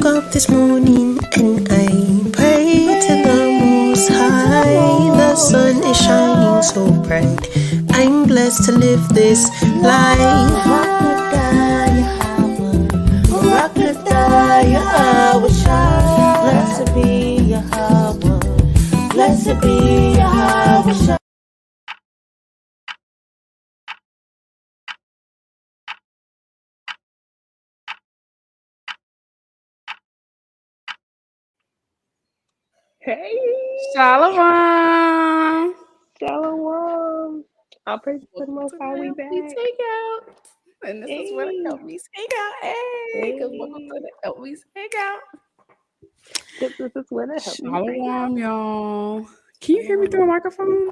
up this morning and I pray to the Most High. The sun is shining so bright. I'm blessed to live this life. Yahawashi, blessed be Yahawah, blessed be Yahawashi. Hey, Shalawam. Shalawam. I'll praise to the Most High. We back. Hangout. And this is what Hey. Helpmeets Hangout. Hey, because welcome to the Helpmeets Hangout. This is what it helped me. Shalawam, y'all. Can you hear me through a microphone?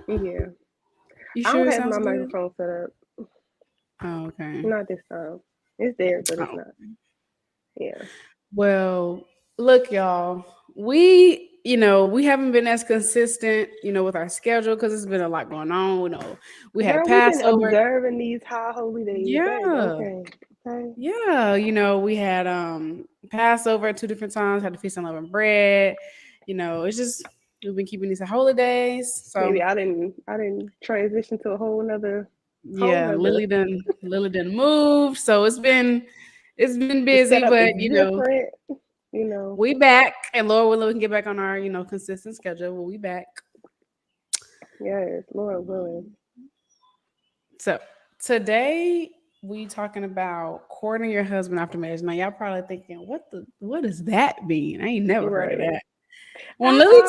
Yeah. You I sure don't it have sounds my good? microphone set up. Oh, okay. Not this time. It's there, but it's not. Yeah. Well, look, y'all. We haven't been as consistent, with our schedule because it's been a lot going on. We had Girl, we've been Passover. observing these high holy days. Yeah. Okay. Yeah, we had Passover at 2 different times, had the Feast of Unleavened Bread. It's just we've been keeping these holidays. So Maybe I didn't transition to a whole nother. Lily done moved. So it's been busy, but different, we back, and Lord willing, we can get back on our consistent schedule. We'll be back. Yes, Lord willing. So today we talking about courting your husband after marriage. Now y'all probably thinking, what does that mean? I ain't never heard of that. When Lily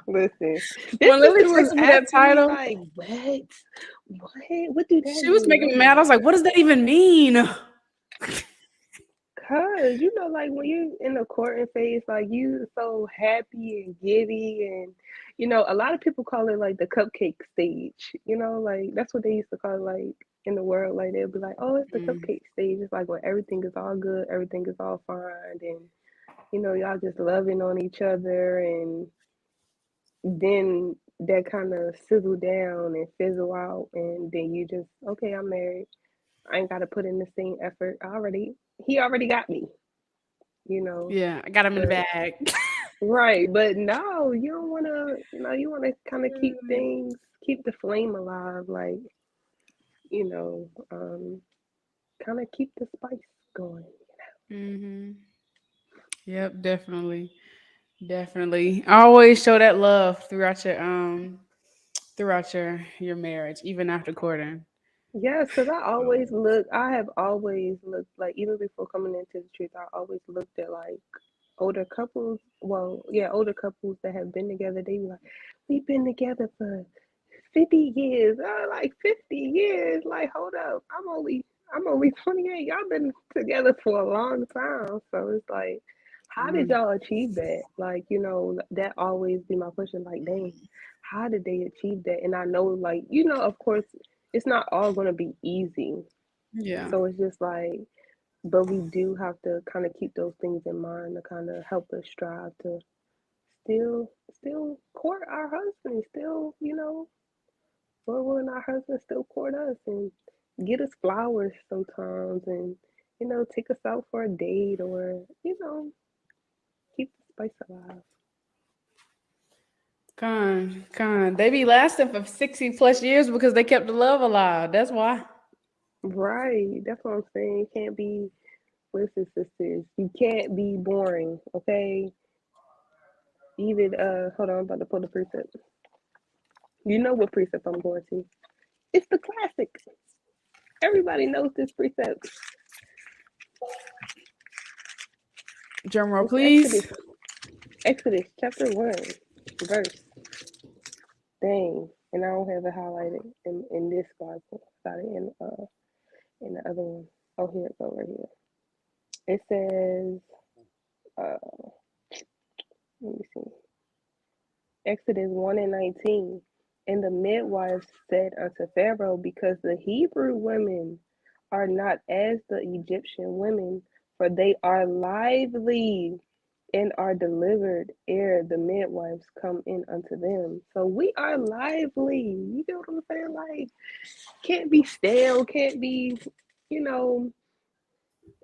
Listen, when Lily texted me that title, like, what do that she was making me mad. I was like, what does that even mean? Cause like when you're in the courting phase, like you so happy and giddy, and a lot of people call it like the cupcake stage. Like that's what they used to call it, like in the world. Like they'll be like, oh, it's the cupcake stage. It's like when everything is all good, everything is all fine, and y'all just loving on each other, and then that kind of sizzle down and fizzle out, and then you just, okay, I'm married. I ain't got to put in the same effort. He already got me. Yeah, I got him in the bag. Right, but no, you don't want to. You want to kind of keep the flame alive, like kind of keep the spice going. Mm-hmm. Yep, definitely. Always show that love throughout your marriage, even after courting. Yes, because I have always looked, like, even before coming into the truth, I always looked at like older couples. Well, yeah, older couples that have been together. They be like, we've been together for 50 years. Like 50 years. Like, hold up. I'm only 28. Y'all been together for a long time. So it's like, how did y'all achieve that? Like, that always be my question. Like, dang, how did they achieve that? And I know, like, of course, it's not all going to be easy. Yeah. So it's just like, but we do have to kind of keep those things in mind to kind of help us strive to still court our husband, still, Lord willing, our husband still court us and get us flowers sometimes, and take us out for a date, or keep the spice alive. They be lasting for 60 plus years because they kept the love alive. That's why. Right, that's what I'm saying. You can't be, listen, sisters, you can't be boring, okay? Even hold on, I'm about to pull the precept. You know what precept I'm going to? It's the classic. Everybody knows this precept. Drum roll, It's please. Exodus chapter 1, verse. Dang, and I don't have it highlighted in this Bible. Got it in the other one. Oh, here it go, right here. It says, let me see. Exodus 1 and 19. And the midwives said unto Pharaoh, because the Hebrew women are not as the Egyptian women, for they are lively and are delivered ere the midwives come in unto them. So we are lively. You know what I'm saying? Like, can't be stale, can't be,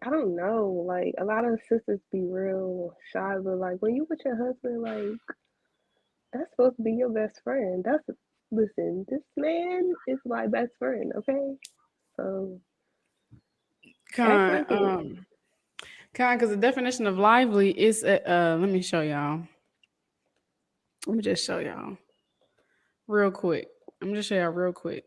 I don't know. Like a lot of sisters be real shy, but like when you with your husband, like that's supposed to be your best friend. That's listen. This man is my best friend. Okay, so act Con, like it. because the definition of lively is, let me show y'all. Let me just show y'all real quick. I'm just show y'all real quick.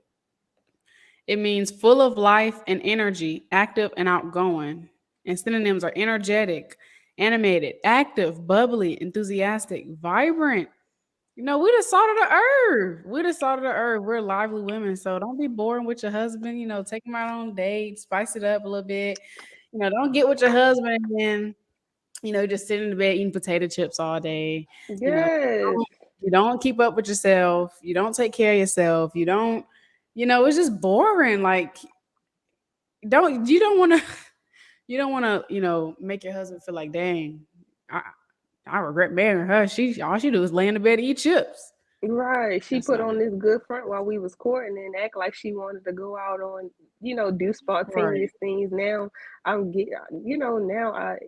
It means full of life and energy, active and outgoing. And synonyms are energetic, animated, active, bubbly, enthusiastic, vibrant. We the salt of the earth. We the salt of the earth. We're lively women. So don't be boring with your husband. Take him out on dates, spice it up a little bit. Don't get with your husband and then, just sit in the bed eating potato chips all day. You know, Yes, you don't keep up with yourself. You don't take care of yourself. You don't, it's just boring. Like, you don't want to, you don't want to, make your husband feel like, dang, I, I regret marrying her. All she do is lay in the bed and eat chips. right. She That's put not on this good front while we was courting and act like she wanted to go out on, do right. spontaneous things. Now I'm get, now I,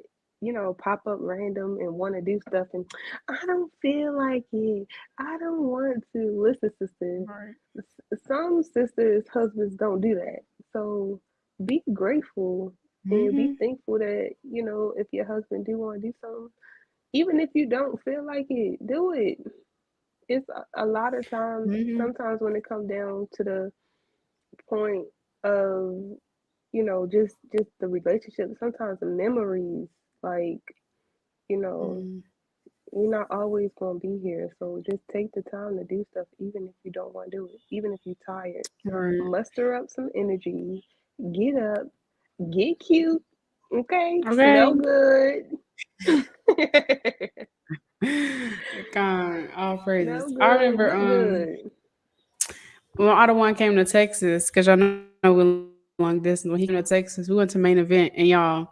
pop up random and want to do stuff, and I don't feel like it. I don't want to. Listen, sister. Right. Some sisters' husbands don't do that. So be grateful and be Mm-hmm. thankful that, if your husband do want to do something, even if you don't feel like it, do it. It's a lot of times, Mm-hmm. sometimes when it comes down to the point of, just the relationship, sometimes the memories, like, you know, Mm-hmm. you're not always going to be here. So just take the time to do stuff, even if you don't want to do it, even if you're tired. Right. Muster up some energy, get up, get cute, okay? Okay. Smell good. God, all Smell praises. I good, remember look good. when Otto came to Texas, because y'all know we long distance. When he came to Texas, we went to main event, and y'all,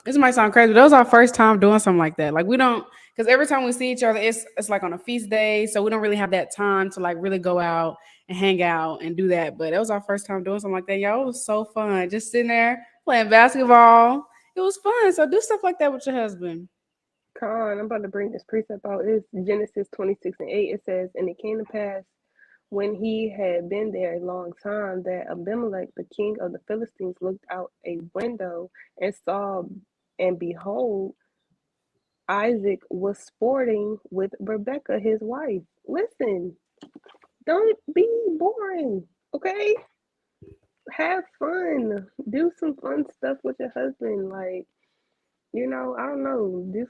this might sound crazy, but that was our first time doing something like that. Like we don't, because every time we see each other, it's like on a feast day, so we don't really have that time to like really go out and hang out and do that. But it was our first time doing something like that. Y'all, it was so fun, just sitting there playing basketball. It was fun. So do stuff like that with your husband. Con, I'm about to bring this precept out. It's Genesis 26 and 8. It says, and it came to pass when he had been there a long time that Abimelech, the king of the Philistines, looked out a window and saw, and behold, Isaac was sporting with Rebekah, his wife. Listen, don't be boring, okay? Have fun. Do some fun stuff with your husband. Like, I don't know, do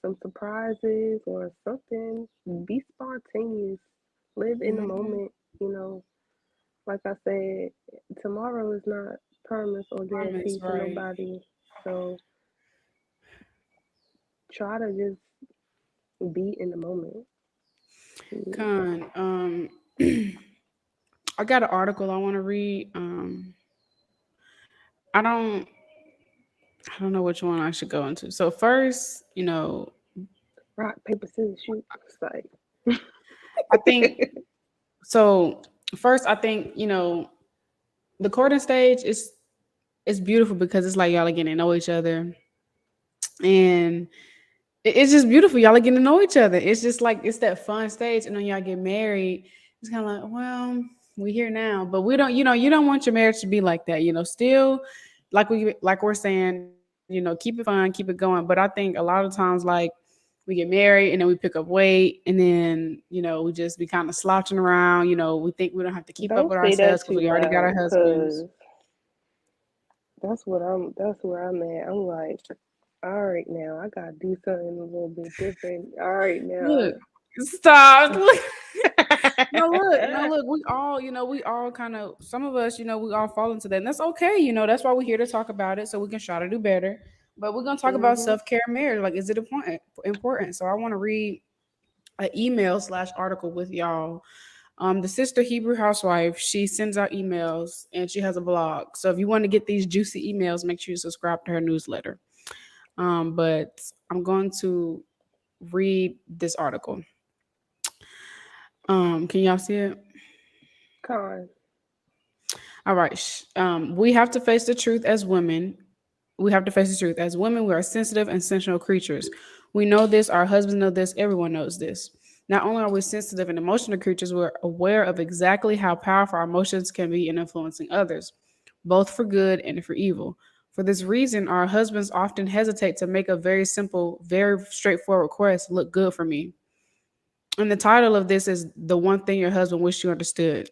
some surprises or something. Be spontaneous. Live in the Mm-hmm. moment. You know, like I said, tomorrow is not promised or Promise, guaranteed to right? nobody. So try to just be in the moment. Mm. Con, I got an article I want to read. I don't, I don't know which one I should go into. So first, Rock, paper, scissors, shoot. It's like, I think so. First, I think the courting stage is beautiful because it's like y'all are getting to know each other, and it's just beautiful. Y'all are getting to know each other. It's just like it's that fun stage, and then y'all get married. It's kind of like, well, we here now, but we don't. You don't want your marriage to be like that. Still, like we're saying, keep it fun, keep it going. But I think a lot of times, like we get married and then we pick up weight, and then we just be kind of slouching around. We think we don't have to keep up don't with say ourselves that because too we already got loud, our husbands. cause that's where I'm at. I'm like, all right now, I gotta do something a little bit different. All right now. Look, stop. No, look. We all kind of, some of us, we all fall into that, and that's okay. That's why we're here to talk about it, so we can try to do better. But we're gonna talk about Mhm. self care and marriage. Like, is it important? Important. So I want to read an email/article with y'all. The sister Hebrew housewife, she sends out emails and she has a blog. So if you want to get these juicy emails, make sure you subscribe to her newsletter. But I'm going to read this article. Can y'all see it? Con. All right. We have to face the truth as women. we have to face the truth. As women, we are sensitive and sensual creatures. We know this, our husbands know this, everyone knows this. Not only are we sensitive and emotional creatures, we're aware of exactly how powerful our emotions can be in influencing others, both for good and for evil. For this reason, our husbands often hesitate to make a very simple, very straightforward request, look good for me. And the title of this is The One Thing Your Husband Wished You Understood.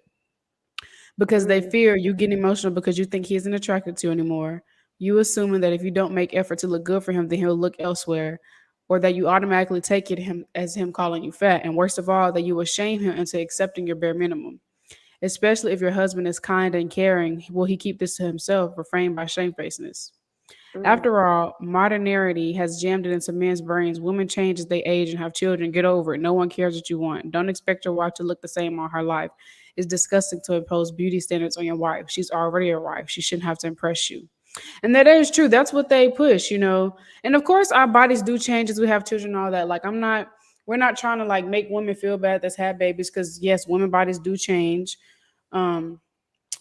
Because they fear you getting emotional because you think he isn't attracted to you anymore. You assuming that if you don't make effort to look good for him, then he'll look elsewhere, or that you automatically take it him as him calling you fat, and worst of all, that you will shame him into accepting your bare minimum. Especially if your husband is kind and caring, will he keep this to himself, refrained by shamefacedness? After all, modernity has jammed it into men's brains. Women change as they age and have children. Get over it. No one cares what you want. Don't expect your wife to look the same all her life. It's disgusting to impose beauty standards on your wife. She's already your wife. She shouldn't have to impress you. And that is true. That's what they push, you know. And of course, our bodies do change as we have children and all that. Like, we're not trying to like make women feel bad that's had babies, because yes, women bodies do change. We're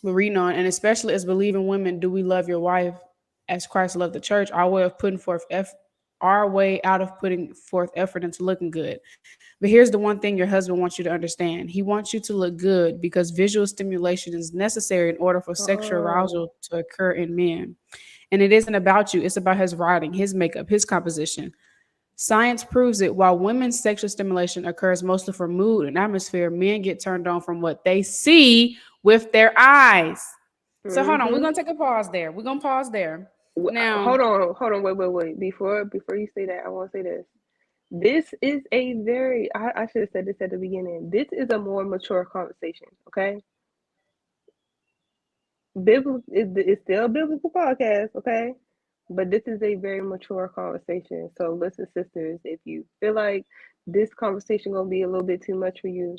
reading on, and especially as believing women, do we love your wife as Christ loved the church? Our way out of putting forth effort into looking good. But here's the one thing your husband wants you to understand. He wants you to look good because visual stimulation is necessary in order for sexual arousal to occur in men. And it isn't about you. It's about his writing, his makeup, his composition. Science proves it. While women's sexual stimulation occurs mostly from mood and atmosphere, men get turned on from what they see with their eyes. So hold on, we're gonna take a pause there. We're gonna pause there. Now, hold on, wait. Before you say that, I want to say this. This is a very, I should have said this at the beginning. This is a more mature conversation, okay? It's still a biblical podcast, okay? But this is a very mature conversation. So listen, sisters, if you feel like this conversation gonna be a little bit too much for you,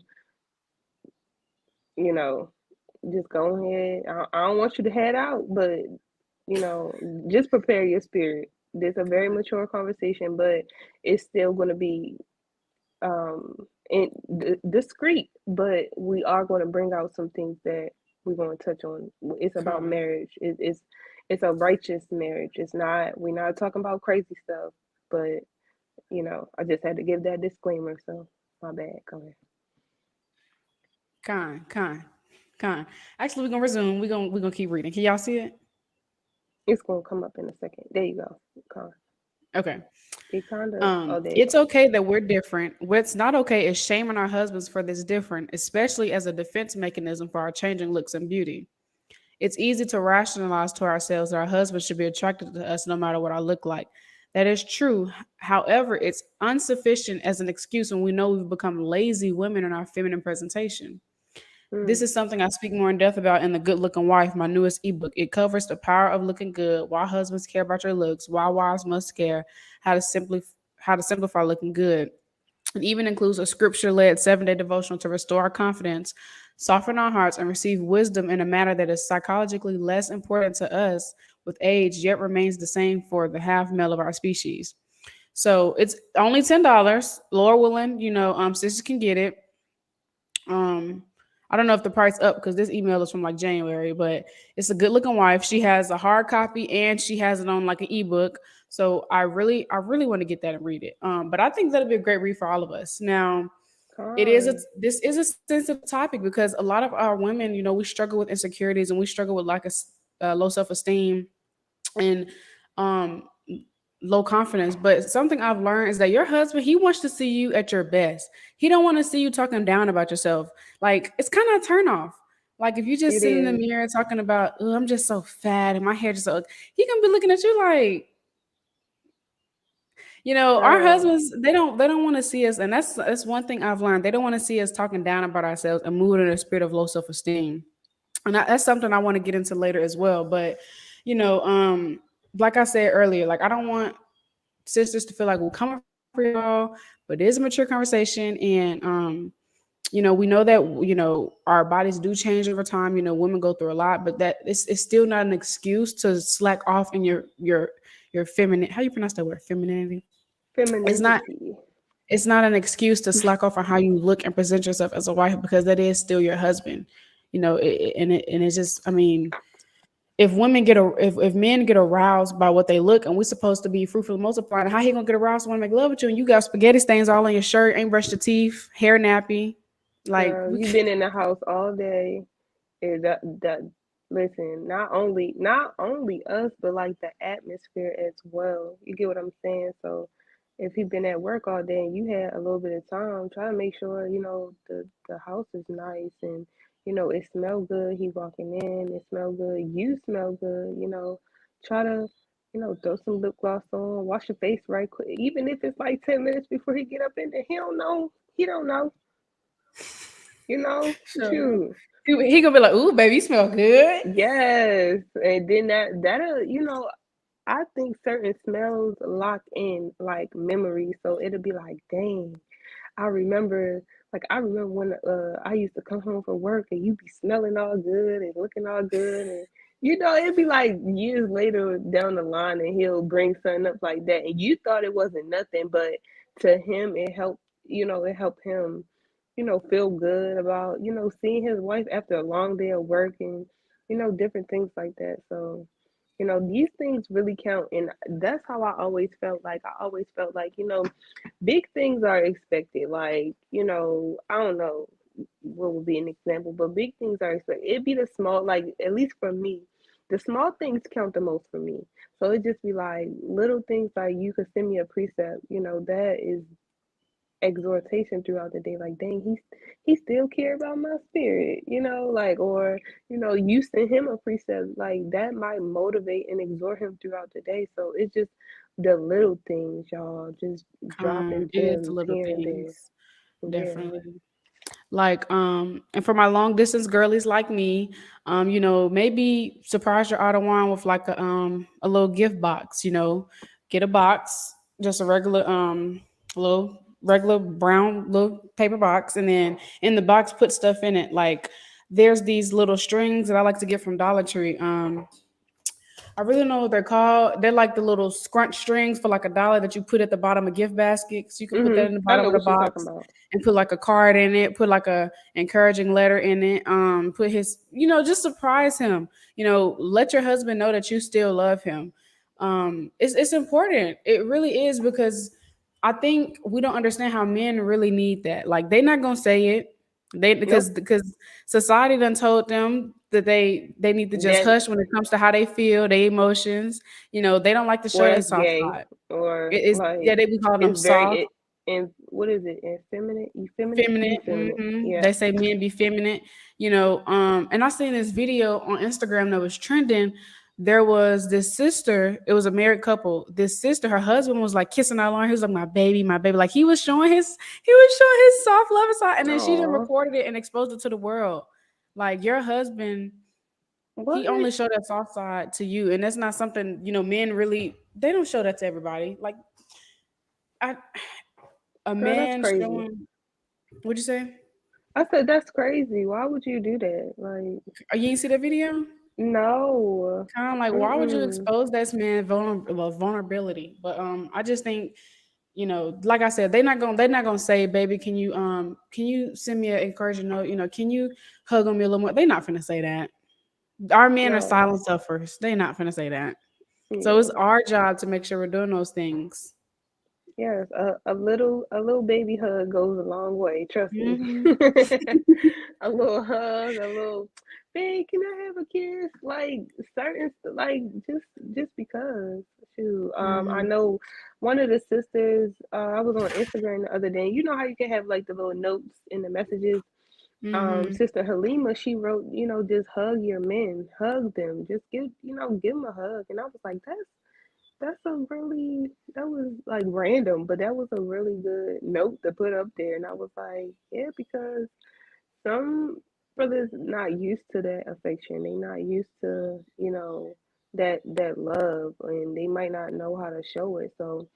you know, just go ahead. I don't want you to head out, but you know, just prepare your spirit. This is a very mature conversation, but it's still going to be discreet. But we are going to bring out some things that we're going to touch on. It's about marriage. It's a righteous marriage. We're not talking about crazy stuff. But you know, I just had to give that disclaimer. So my bad. Go ahead. Con. Actually, we're gonna resume. We're gonna keep reading. Can y'all see it? It's gonna come up in a second. There you go. Con. Okay. It kind of. It's okay that we're different. What's not okay is shaming our husbands for this different, especially as a defense mechanism for our changing looks and beauty. It's easy to rationalize to ourselves that our husbands should be attracted to us no matter what I look like. That is true. However, it's insufficient as an excuse when we know we've become lazy women in our feminine presentation. This is something I speak more in depth about in The Good Looking Wife, my newest ebook. It covers the power of looking good, why husbands care about your looks, why wives must care, how to simplify looking good. It even includes a scripture-led 7-day devotional to restore our confidence, soften our hearts, and receive wisdom in a manner that is psychologically less important to us with age, yet remains the same for the half male of our species. So it's only $10. Lord willing, sisters can get it. I don't know if the price up because this email is from like January, but it's a Good Looking Wife. She has a hard copy and she has it on like an ebook. So I really want to get that and read it. But I think that'll be a great read for all of us. Now, this is a sensitive topic because a lot of our women, we struggle with insecurities and we struggle with like a low self-esteem and low confidence. But something I've learned is that your husband, he wants to see you at your best. He don't want to see you talking down about yourself. Like, it's kind of a turn off. Like, if you just sit in the mirror talking about, oh, I'm just so fat and my hair just so, he gonna be looking at you like, our husbands, they don't want to see us. And that's one thing I've learned. They don't want to see us talking down about ourselves and moving in a spirit of low self-esteem. And that's something I want to get into later as well. But, like I said earlier, like I don't want sisters to feel like we're coming for y'all, but it is a mature conversation. And, we know that, our bodies do change over time. Women go through a lot, but that it's still not an excuse to slack off in your feminine. How you pronounce that word? Femininity. It's not an excuse to slack off on how you look and present yourself as a wife because that is still your husband. It's just, if women get if men get aroused by what they look, and we're supposed to be fruitful and multiplying, how he gonna get aroused to want to make love with you and you got spaghetti stains all on your shirt, ain't brushed your teeth, hair nappy, like Girl, you been in the house all day. That listen, not only us, but like the atmosphere as well. You get what I'm saying? So if he been at work all day and you had a little bit of time, try to make sure the house is nice and it smell good. He walking in, it smell good. You smell good. Try to throw some lip gloss on, wash your face right quick. Even if it's like 10 minutes before he get up in there, he don't know. He don't know. sure. Shoot. He gonna be like, "Ooh, baby, you smell good." Yes, and then that'll I think certain smells lock in like memories, so it'll be like, dang, I remember when I used to come home from work and you be smelling all good and looking all good and it'd be like years later down the line and he'll bring something up like that and you thought it wasn't nothing, but to him it helped him, feel good about, seeing his wife after a long day of work and, different things like that. So, these things really count and that's how I always felt like. Big things are expected. Like, I don't know what would be an example, but big things are expected. It'd be the small, like, at least for me, the small things count the most for me. So it just be like little things like you could send me a precept, that is exhortation throughout the day. Like, dang, he still care about my spirit, like, or, you send him a precept, like that might motivate and exhort him throughout the day. So it's just the little things, y'all, just dropping It is the gems little here and there. things, Yeah. definitely. Like, and for my long distance girlies like me, maybe surprise your Ottawa with like a little gift box. Get a box, just a little regular brown little paper box, and then in the box put stuff in it. Like, there's these little strings that I like to get from Dollar Tree. I really don't know what they're called. They're like the little scrunch strings for like $1 that you put at the bottom of gift basket. So you can put that in the I bottom know of the what you're talking box about. and put like a card in it, put like a encouraging letter in it. Put his, just surprise him. Let your husband know that you still love him. It's important. It really is, because I think we don't understand how men really need that. Like, they're not gonna say it. They Nope. because society done told them that they need to just That hush when it comes to how they feel, their emotions. They don't like to show or their that's soft gay side. or It is, like yeah, they be calling them it's very soft, and what is it? feminine. Effeminate. Yeah. They say men be feminine. And I seen this video on Instagram that was trending. There was this sister. It was a married couple. This sister, her husband was like kissing her on. He was like, my baby. Like, he was showing his soft love side, and then she done Oh, recorded it and exposed it to the world. Like, your husband, he what? only showed that soft side to you, and that's not something men really. They don't show that to everybody. Like, I, a Girl, that's man crazy. showing. What'd you say? I said that's crazy. Why would you do that? Like, Oh, you ain't see that video? no. Kind of like, why would you Mm-mm. expose that man vulnerability? But I just think, like I said, they're not gonna say, baby, can you send me an encouraging note? Can you hug on me a little more? They're not finna say that. Our men are No. silent suffers. They're not finna say that. So it's Yeah. our job to make sure we're doing those things. Yes, a little baby hug goes a long way, trust me. Hmm. A little hug, a little, "Babe, can I have a kiss?" Like like just because. Shoot, I Hmm. know one of the sisters. I was on Instagram the other day. You know how you can have like the little notes in the messages. Hmm. Sister Halima, she wrote, just hug your men, hug them, just give them a hug, and I was like, that was like random, but that was a really good note to put up there. And I was like, yeah, because some brothers not used to that affection. They not used to, that love, and they might not know how to show it. So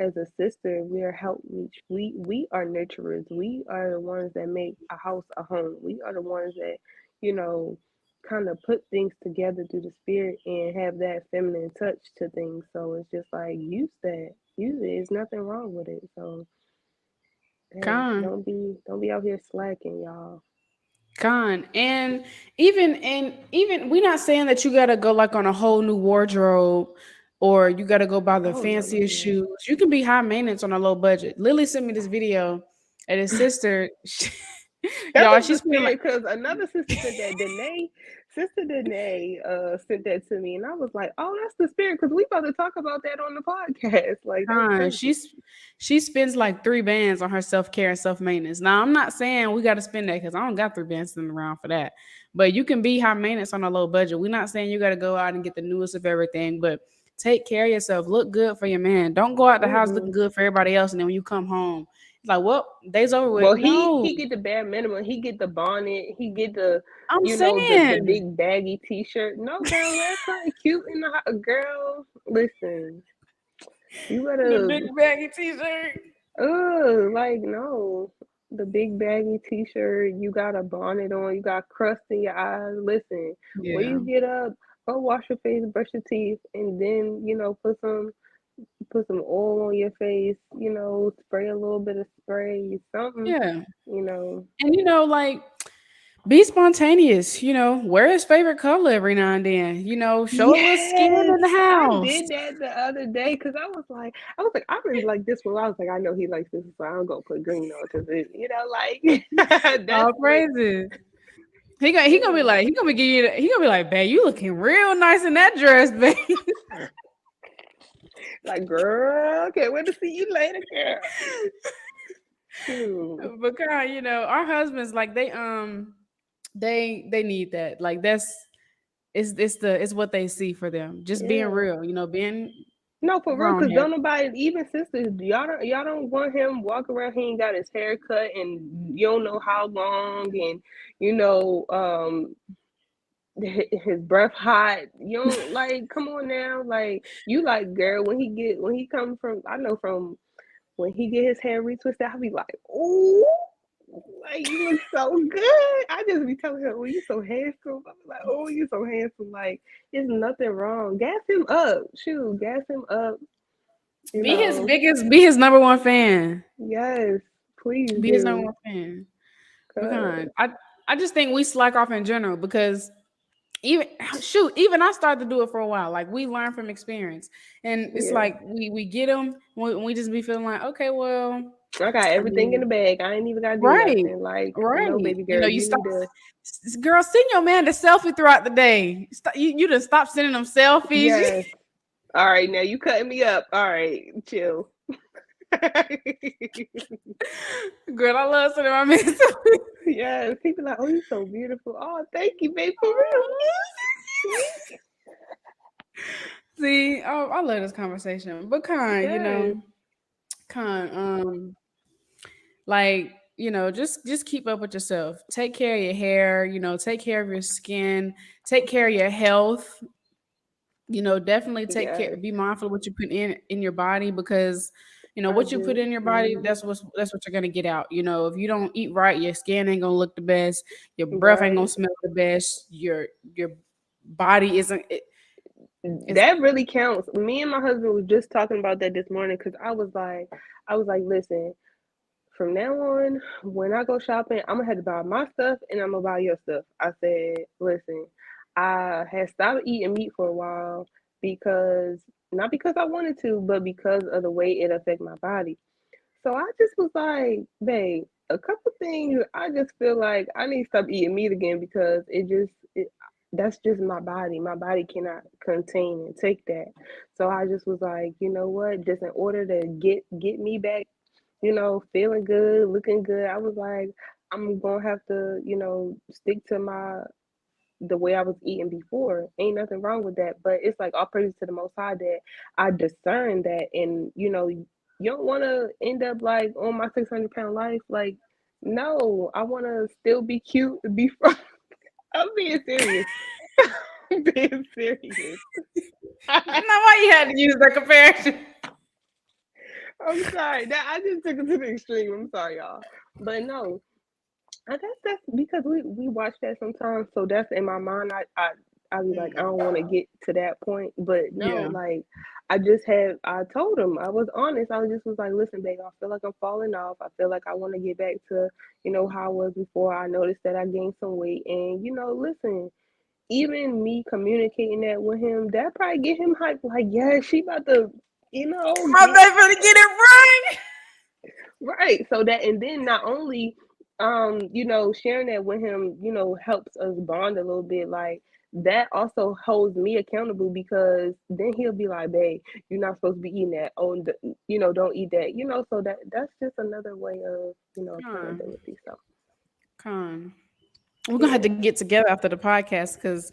as a sister, we are helpmeets. We are nurturers. We are the ones that make a house a home. We are the ones that, you know, kind of put things together through the spirit and have that feminine touch to things. So it's just like use that. Use it. There's nothing wrong with it. So hey, Con. don't be out here slacking, y'all. And even we're not saying that you gotta go like on a whole new wardrobe or you gotta go buy the Oh no, no, fanciest no. shoes. You can be high maintenance on a low budget. Lily sent me this video and his sister That y'all, was the she's spending like spirit because another sister sent that. Danae, sister Danae, sent that to me, and I was like, "Oh, that's the spirit," because we about to talk about that on the podcast. Like that's time. crazy. She spends like 3 bands on her self care and self maintenance. Now I'm not saying we got to spend that because I don't got 3 bands sitting around for that. But you can be high maintenance on a low budget. We're not saying you got to go out and get the newest of everything, but take care of yourself. Look good for your man. Don't go out the house looking good for everybody else, and then when you come home, it's like, well, day's over with. Well, No, he get the bare minimum. He get the bonnet. He get the I'm the saying big baggy T-shirt. No, girl, wear something cute in the girl. Listen, you the better. big baggy t-shirt. Like no, the big baggy T-shirt. You got a bonnet on. You got crust in your eyes. Listen, when Yeah, you get up, go wash your face, brush your teeth, and then put some oil on your face. Spray a little bit of spray, something. yeah, You know. and like. Be spontaneous, wear his favorite color every now and then, show a little skin Yes, in the I house. did that the other day because I really like this one. I was like, I know he likes this, so I'm gonna put green on because that's All what. praises. He gonna be like, he gonna be like, babe, you looking real nice in that dress, babe. Like, girl, can't wait to see you later, girl. Shoot. But God, our husbands, like they need that. Like it's what they see for them. Just being Yeah. real, being No, for real, grown because here. don't nobody, even sisters, y'all don't want him walk around. He ain't got his hair cut, and you don't know how long, and you know, his breath hot. You don't like. Come on now, like you like girl when he come from. I know from when he get his hair retwisted, I'll be like, ooh, like you look so good. I just be telling her, oh, you so handsome. I'm like, oh, you so handsome. Like, there's nothing wrong. Gas him up. Shoot, gas him up. You know, Be his number one fan. yes, please Be his number do. one fan. Cause Because I just think we slack off in general because even I started to do it for a while. Like we learn from experience, and it's yeah, like we get them. We just be feeling like, okay, well, I got I everything in mean, the bag. I ain't even gotta do right, nothing. Like, right. no, baby girl, You you stop, need to. girl, send your man the selfie throughout the day. You just stop sending them selfies. Yes. All right, now you cutting me up. All right, chill. Girl, I love sending my man selfies. Yes, people like, oh, you so beautiful. Oh, thank you, babe, for real. See, I love this conversation, but Yes, Con, like just keep up with yourself. Take care of your hair. Take care of your skin. Take care of your health. Definitely take care. yes, Be mindful of what you put in your body because I what you put do. in your body, Hmm. that's what you're gonna get out. If you don't eat right, your skin ain't gonna look the best. Your breath ain't gonna Right. smell the best. Your body isn't. It's That really counts. Me and my husband was just talking about that this morning because I was like, listen, from now on, when I go shopping, I'm gonna have to buy my stuff and I'm gonna buy your stuff. I said, listen, I had stopped eating meat for a while because not because I wanted to, but because of the way it affect my body. So I just was like, babe, a couple things I just feel like I need to stop eating meat again because that's just my body. My body cannot contain and take that. So I just was like, you know what? Just in order to get me back, feeling good, looking good, I was like, I'm gonna have to, stick to the way I was eating before. Ain't nothing wrong with that. But it's like all praise to the most high that I discern that and you don't wanna end up like on my 600-pound life. Like, no, I wanna still be cute and be from I'm being serious. I'm being serious. not why you had to use that comparison. I'm sorry. That I just took it to the extreme. I'm sorry, y'all. But no, I guess that's because we watch that sometimes. So that's in my mind. I'll be like, I don't want to get to that point, but no, Yeah. like I told him, I was honest. I just was like, listen, babe, I feel like I'm falling off. I feel like I want to get back to, how I was before. I noticed that I gained some weight, and listen, even me communicating that with him, that probably get him hyped. Like, yeah, she about to, My get baby to get it right. right. So that, and then not only, sharing that with him, helps us bond a little bit. Like that also holds me accountable because then he'll be like, "Babe, you're not supposed to be eating that. Oh, don't eat that." So that's just another way of, Con, accountability. So con. We're gonna have to yeah. get together after the podcast because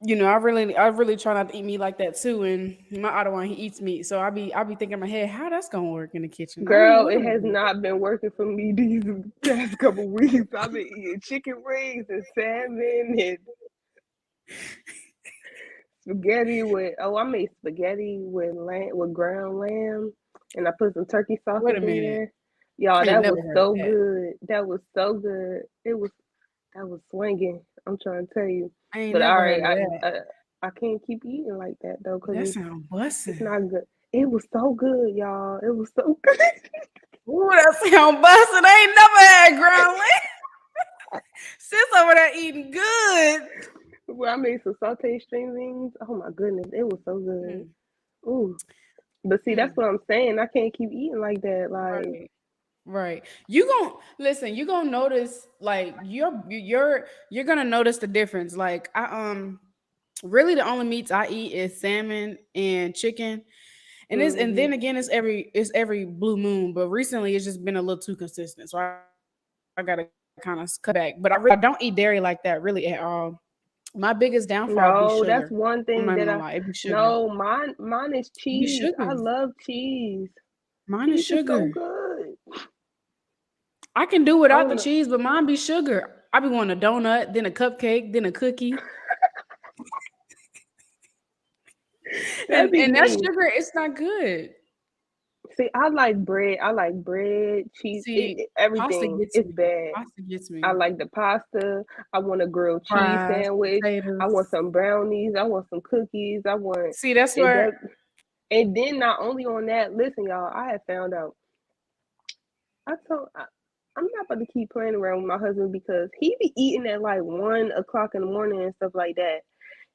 I really try not to eat meat like that too. And my other one, he eats meat, so I be thinking in my head how that's gonna work in the kitchen. I don't know Girl, what it I'm has doing. not been working for me these past couple weeks. I've been eating chicken wings and salmon and spaghetti with I made spaghetti with ground lamb, and I put some turkey Wait sausage a in minute, there. Y'all, I ain't that never was heard of so that. good. That was so good. That was swinging. I'm trying to tell you. I ain't But all never right, heard of that. I can't keep eating like that though, cause That it's sounds bussin'. not good. It was so good, y'all. It was so good. Ooh, that sound bussin'. I ain't never had ground lamb. Sis over there eating good. Well, I made some sauteed string beans. Oh my goodness, it was so good. Mm, Ooh. But see, that's mm, what I'm saying. I can't keep eating like that. Like, right. Right. You gon' listen, you gonna notice like you're gonna notice the difference. Like I really the only meats I eat is salmon and chicken. And hmm then again it's every blue moon, but recently it's just been a little too consistent. So I gotta kind of cut back. But I don't eat dairy like that really at all. My biggest downfall be sugar. no, that's I'm one not even thing gonna that lie, I it be sugar. no, mine is It be cheese. sugar. I love cheese. Mine is Cheese is so sugar. good. I can do I without the don't know. cheese, but mine be sugar. I be wanting a donut, then a cupcake, then a cookie. That'd And be that me. sugar, it's not good. See, I like bread. I like bread, cheese, See, pasta everything. gets It's me. bad. Pasta gets I me. like the pasta. I want a grilled cheese Fries, sandwich. I want potatoes. some brownies. I want some cookies. I want See, that's it where does. And then not only on that, listen, y'all, I have found out. I'm not about to keep playing around with my husband because he be eating at like 1 o'clock in the morning and stuff like that.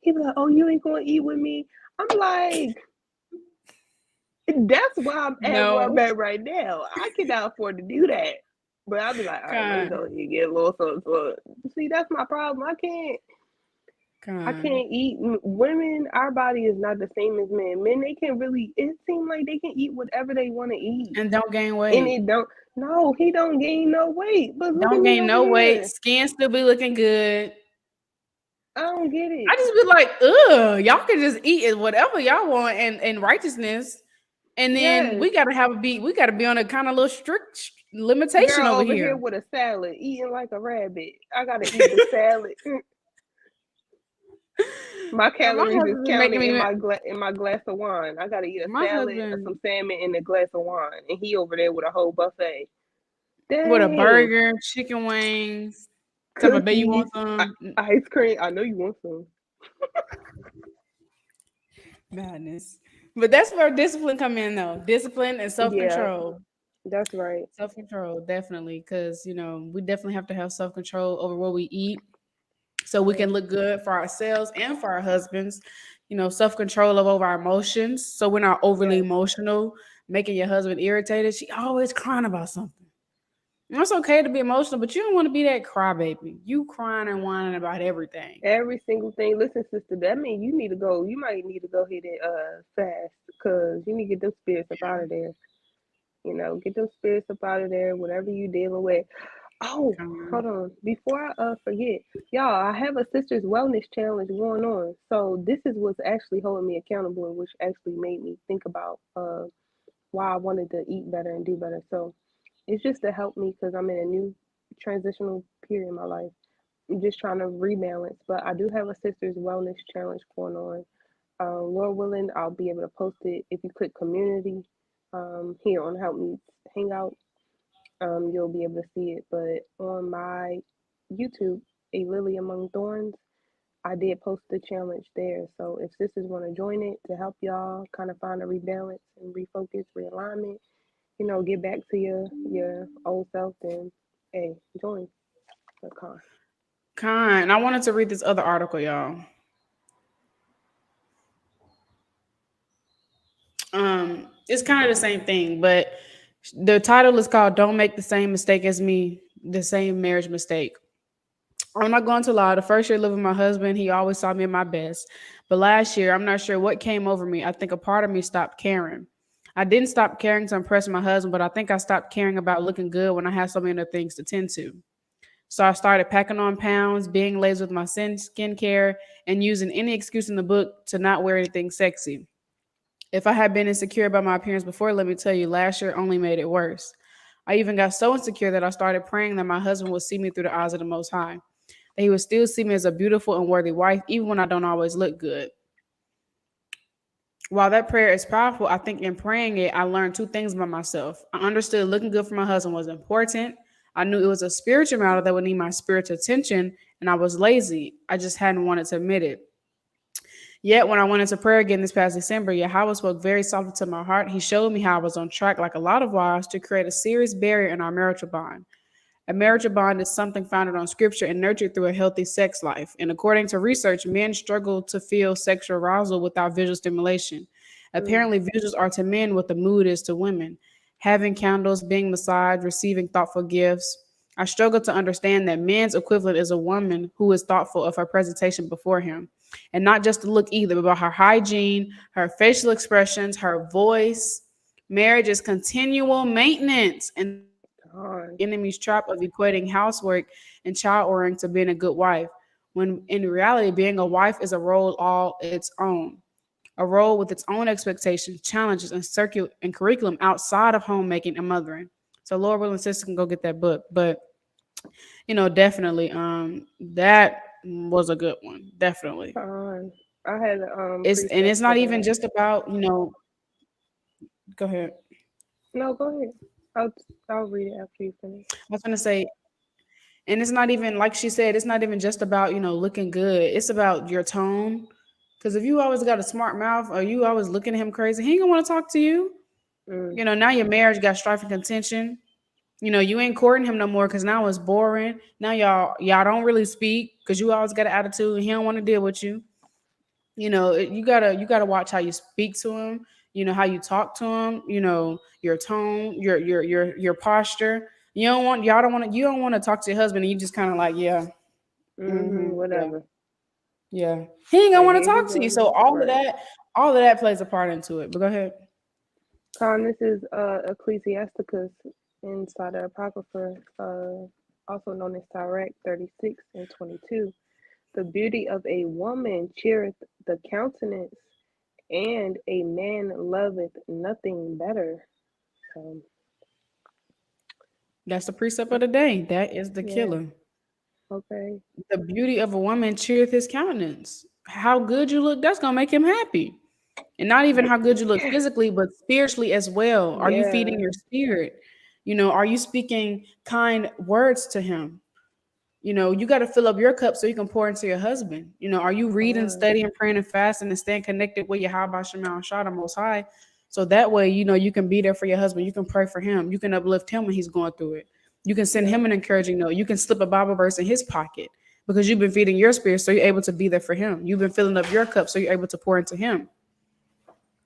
He be like, "Oh, you ain't gonna eat with me." I'm like, that's why I'm at where I'm no. at right now. I cannot afford to do that. But I'll be like, all right, let me Con, go ahead and get a little something. See, that's my problem. I con. can't eat. Women, our body is not the same as men. Men, they can really. It seems like they can eat whatever they want to eat, And don't gain and weight. it don't. No, he don't gain no weight. But look at Don't me gain over no weight. here. Skin still be looking good. I don't get I it. just be like, ugh, y'all can just eat it whatever y'all want and righteousness. And then Yes, we gotta be on a kind of little strict limitation girl over over here here. with a salad, eating like a rabbit. I gotta eat the salad. My Girl, my calories is husband been making counted me in my glass of wine. I gotta eat a my salad, some husband salmon, and a glass of wine, and he over there with a whole buffet. with a Dang, burger, chicken wings. Tell my baby you cookies, want some. ice cream. I know you want some. Madness. But that's where discipline come in though. Discipline and Yeah, self-control. that's right. Self-control, definitely. Cause we definitely have to have self-control over what we eat so we Yeah, can look good for ourselves and for our husbands. Self-control over our emotions. So we're not overly yes. emotional, making your husband irritated. She always crying about something. And it's okay to be emotional, but you don't want to be that crybaby. You crying and whining about everything. Every single thing. Listen, sister, that means you need to go. You might need to go ahead and fast because you need to get those spirits up out of there. Get those spirits up out of there. Whatever you dealing with. Oh, hold on. Before I forget, y'all, I have a sister's wellness challenge going on. So this is what's actually holding me accountable, and which actually made me think about why I wanted to eat better and do better. So it's just to help me because I'm in a new transitional period in my life. I'm just trying to rebalance. But I do have a sister's wellness challenge going on. Lord willing, I'll be able to post it if you click community here on Helpmeets Hangout. You'll be able to see it. But on my YouTube, A Lily Among Thorns, I did post the challenge there. So if sisters want to join it to help y'all kind of find a rebalance and refocus, realignment, get back to your old self, then hey, join the con. Kind. I wanted to read this other article, y'all. It's kind of the same thing, but the title is called "Don't Make the Same Mistake as Me," the same marriage mistake. I'm not going to lie. The first year living with my husband, he always saw me at my best. But last year, I'm not sure what came over me. I think a part of me stopped caring. I didn't stop caring to impress my husband, but I think I stopped caring about looking good when I had so many other things to tend to. So I started packing on pounds, being lazy with my skincare, and using any excuse in the book to not wear anything sexy. If I had been insecure about my appearance before, let me tell you, last year only made it worse. I even got so insecure that I started praying that my husband would see me through the eyes of the Most High, that he would still see me as a beautiful and worthy wife, even when I don't always look good. While that prayer is powerful, I think in praying it, I learned two things about myself. I understood looking good for my husband was important. I knew it was a spiritual matter that would need my spiritual attention, and I was lazy. I just hadn't wanted to admit it. Yet, when I went into prayer again this past December, Yahawah spoke very softly to my heart. He showed me how I was on track, like a lot of wives, to create a serious barrier in our marital bond. A marital bond is something founded on scripture and nurtured through a healthy sex life. And according to research, men struggle to feel sexual arousal without visual stimulation. Mm, Apparently, visuals are to men what the mood is to women. Having candles, being massaged, receiving thoughtful gifts. I struggle to understand that men's equivalent is a woman who is thoughtful of her presentation before him. And not just the look either, but about her hygiene, her facial expressions, her voice. Marriage is continual maintenance, and this is the con. enemy's trap of equating housework and child ordering to being a good wife, when in reality, being a wife is a role all its own, a role with its own expectations, challenges, and and curriculum outside of homemaking and mothering. So, Lord willing, sister can go get that book, but definitely, that was a good one, definitely. Con. I had a It's precept not for even that. just about. Go ahead. No, go ahead. I'll I'll read it after you finish. I was gonna say, and it's not even like she said. It's not even just about looking good. It's about your tone. Because if you always got a smart mouth, or you always looking at him crazy, he ain't gonna want to talk to you. Mm, Now your marriage got strife and contention. You ain't courting him no more because now it's boring. Now y'all don't really speak because you always got an attitude and he don't want to deal with you. You gotta watch how you speak to him. How you talk to him. Your tone, your posture. You don't want to talk to your husband and you just kind of like, yeah, yeah, whatever. yeah. He ain't gonna Like want to here he talk to you. So goes. Right. all of that plays a part into it. But go ahead. Con, this is Ecclesiasticus inside the Apocrypha, also known as Sirach 36 and 22. The beauty of a woman cheereth the countenance, and a man loveth nothing better. So, That's the precept of the day. That is the yeah, killer. okay. The beauty of a woman cheereth his countenance. How good you look, that's gonna make him happy. And not even how good you look physically, but spiritually as well. Are you feeding Yeah, your spirit? Are you speaking kind words to him? You got to fill up your cup so you can pour into your husband. Are you reading, con, studying, praying, and fasting and staying connected with your Bahasham and Shah, the Most High? So that way, you can be there for your husband. You can pray for him. You can uplift him when he's going through it. You can send yep. him an encouraging note. You can slip a Bible verse in his pocket because you've been feeding your spirit, so you're able to be there for him. You've been filling up your cup, so you're able to pour into him.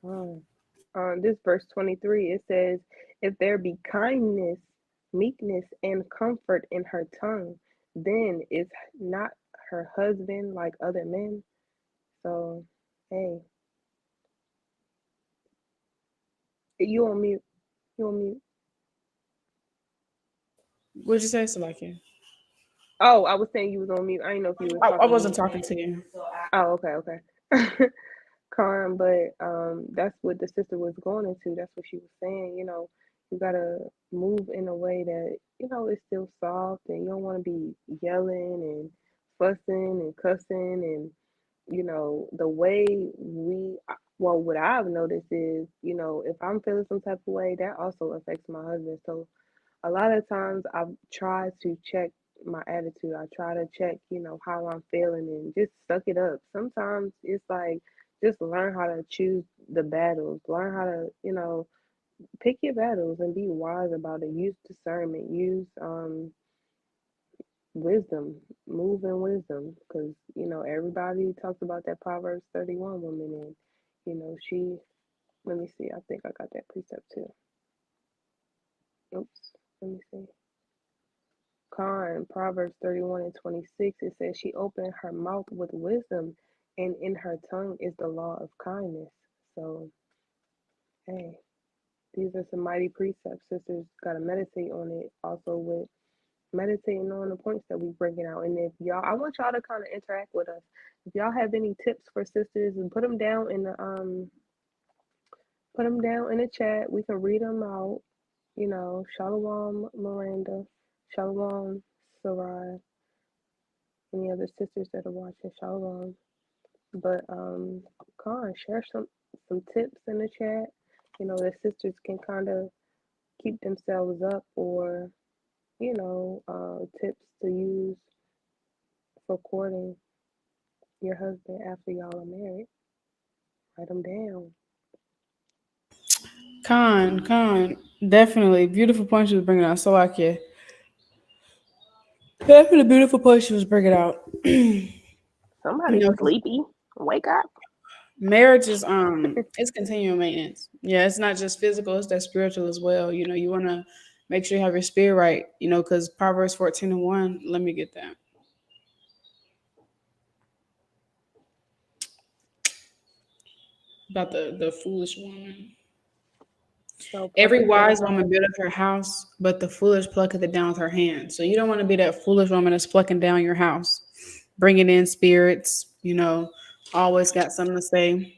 Con. This verse 23, it says, if there be kindness, meekness, and comfort in her tongue, then is not her husband like other men. So, hey, you on mute. You on mute. What'd you say, Salakia? Oh, I was saying you was on mute. I didn't know if you was I talking to wasn't me. talking to you. Oh, okay, okay. Con, but that's what the sister was going into. That's what she was saying. You gotta move in a way that is still soft, and you don't want to be yelling and fussing and cussing, and the way well, what I've noticed is if I'm feeling some type of way, that also affects my husband. So a lot of times I've tried to check my attitude. I try to check, how I'm feeling and just suck it up. Sometimes it's like just learn how to choose the battles. Learn how to, pick your battles and be wise about it. Use discernment. Use wisdom. Move in wisdom, because everybody talks about that Proverbs 31 woman, and she. Let me see. I think I got that precept too. Oops. Let me see. Proverbs 31 and 26, it says, she opened her mouth with wisdom, and in her tongue is the law of kindness. So, hey, these are some mighty precepts. Sisters got to meditate on it. Also, with meditating on the points that we bringing out. And if y'all, I want y'all to kind of interact with us. If y'all have any tips for sisters, and put them down in the chat. We can read them out. Shalawam Miranda, Shalawam Sarai, any other sisters that are watching, Shalom. But share some tips in the chat. That sisters can kind of keep themselves up, or tips to use for courting your husband after y'all are married. Write them down. Definitely beautiful point she was bringing out. So like, yeah, definitely beautiful point she was bringing out. Somebody 'Cause sleepy. Wake up. marriage is it's continual maintenance. Yeah, it's not just physical; it's that spiritual as well. You want to make sure you have your spirit right. Because Proverbs 14:1. Let me get that. About the foolish woman. So Every plucketh it wise out. woman buildeth her house, but the foolish plucketh it down with her hand. So you don't want to be that foolish woman that's plucking down your house, bringing in spirits. Always got something to say,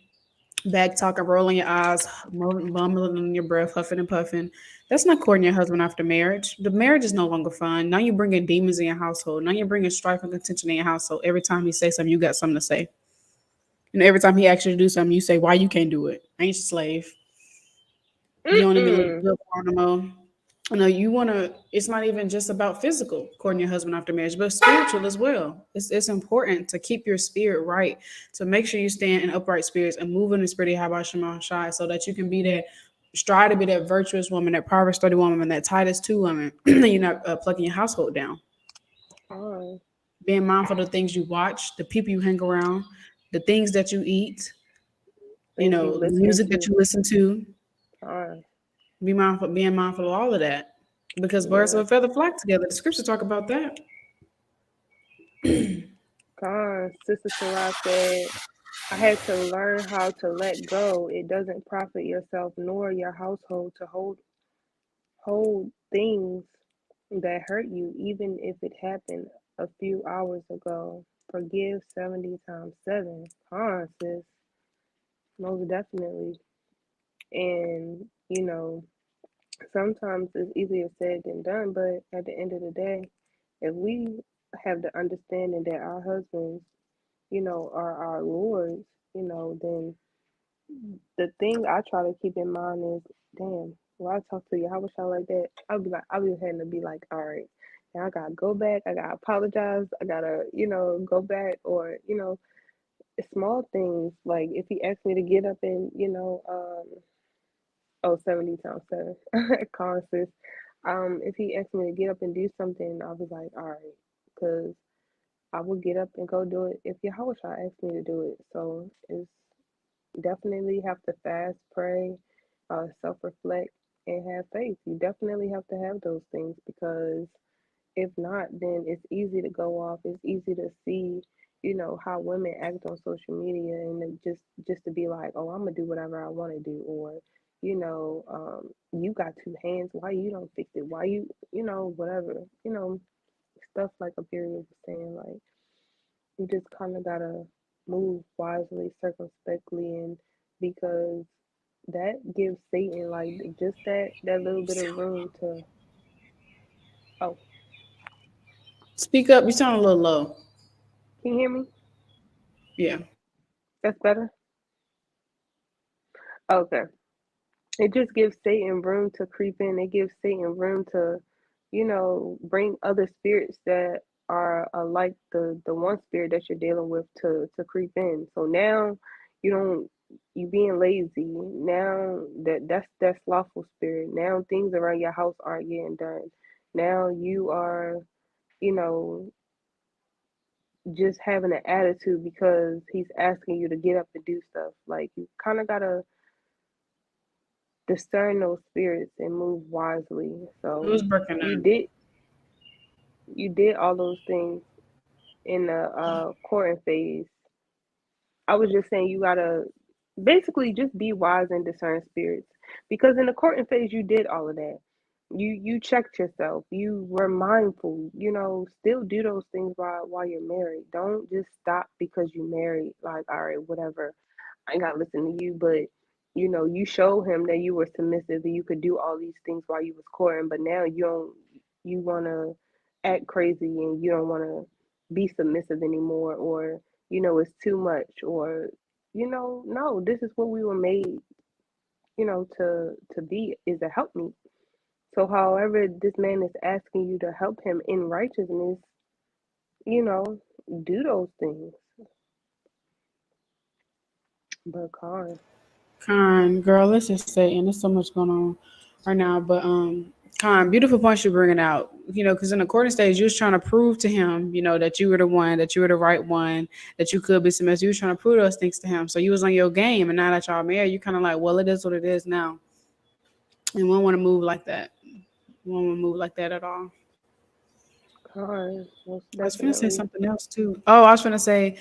back talking, rolling your eyes, mumbling in your breath, huffing and puffing. That's not courting your husband after marriage. The marriage is no longer fun. Now you're bringing demons in your household. Now you're bringing strife and contention in your household. Every time he says something, you got something to say. Every time he asks you to do something, you say, "Why you can't do it? I ain't your slave." You don't even Mm-mm. look animal. No, you want to. It's not even just about physical courting your husband after marriage, but spiritual as well. It's important to keep your spirit right, to make sure you stand in upright spirits and move in the spirit of Yahawashi, so that you can be that, strive to be that virtuous woman, that Proverbs 31 woman, that Titus 2 woman. You're not plucking your household down. Oh, Being mindful of the things you watch, the people you hang around, the things that you eat, things you the listening music that to. you listen to. Oh, Being mindful of all of that, because birds of yeah. a feather flock together. The scriptures talk about that. Sister Sarah said, I had to learn how to let go. It doesn't profit yourself nor your household to hold things that hurt you, even if it happened a few hours ago. Forgive 70 times 7. Sis, most definitely. And, sometimes it's easier said than done, but at the end of the day, if we have the understanding that our husbands, are our lords, then the thing I try to keep in mind is, damn, when I talk to Yahawashi like that, I'll be having to be like, all right, now I gotta go back, I gotta apologize, I gotta, go back, or, small things, like if he asks me to get up and, 70 times 7, sis. If he asks me to get up and do something, I was like, all right, because I will get up and go do it if Yahawashi asks me to do it. So it's definitely have to fast, pray, self reflect, and have faith. You definitely have to have those things, because if not, then it's easy to go off. It's easy to see, how women act on social media, and then just to be like, oh, I'm gonna do whatever I want to do, or you got two hands. Why you don't fix it? Why whatever, stuff like Abarriyah was saying. Like, you just kind of gotta move wisely, circumspectly, and because that gives Satan like just that little bit of room to. Oh, Speak up. You sound a little low. can you hear me? Yeah. That's better. Okay. It just gives Satan room to creep in. It gives Satan room to bring other spirits that are like the one spirit that you're dealing with to creep in. So now you don't you being lazy. Now that's slothful spirit. Now things around your house aren't getting done. Now you are, you know, just having an attitude because he's asking you to get up and do stuff. Like you kind of gotta discern those spirits and move wisely. It was So breaking you up. did you did all those things in the courting phase. I was just saying you gotta basically just be wise and discern spirits because in the courting phase you did all of that. You checked yourself. You were mindful. Still do those things while you're married. Don't just stop because you married. Like, all right, whatever. I ain't gotta listen to you, but you show him that you were submissive and you could do all these things while you was courting, but now you don't you wanna act crazy and you don't wanna be submissive anymore, or it's too much, or no, this is what we were made, to be, is a help me. So however this man is asking you to help him in righteousness, you know, do those things. But Con, girl, let's just say, and there's so much going on right now, but Con, beautiful points you're bringing out. Because in the courting stage, you was trying to prove to him, that you were the one, that you were the right one, that you could be submissive. You was trying to prove those things to him. So you was on your game, and now that y'all married, you kind of like, well, it is what it is now, and we don't want to move like that. We don't want to move like that at all. most I was gonna say definitely. something else too. Oh, I was gonna say,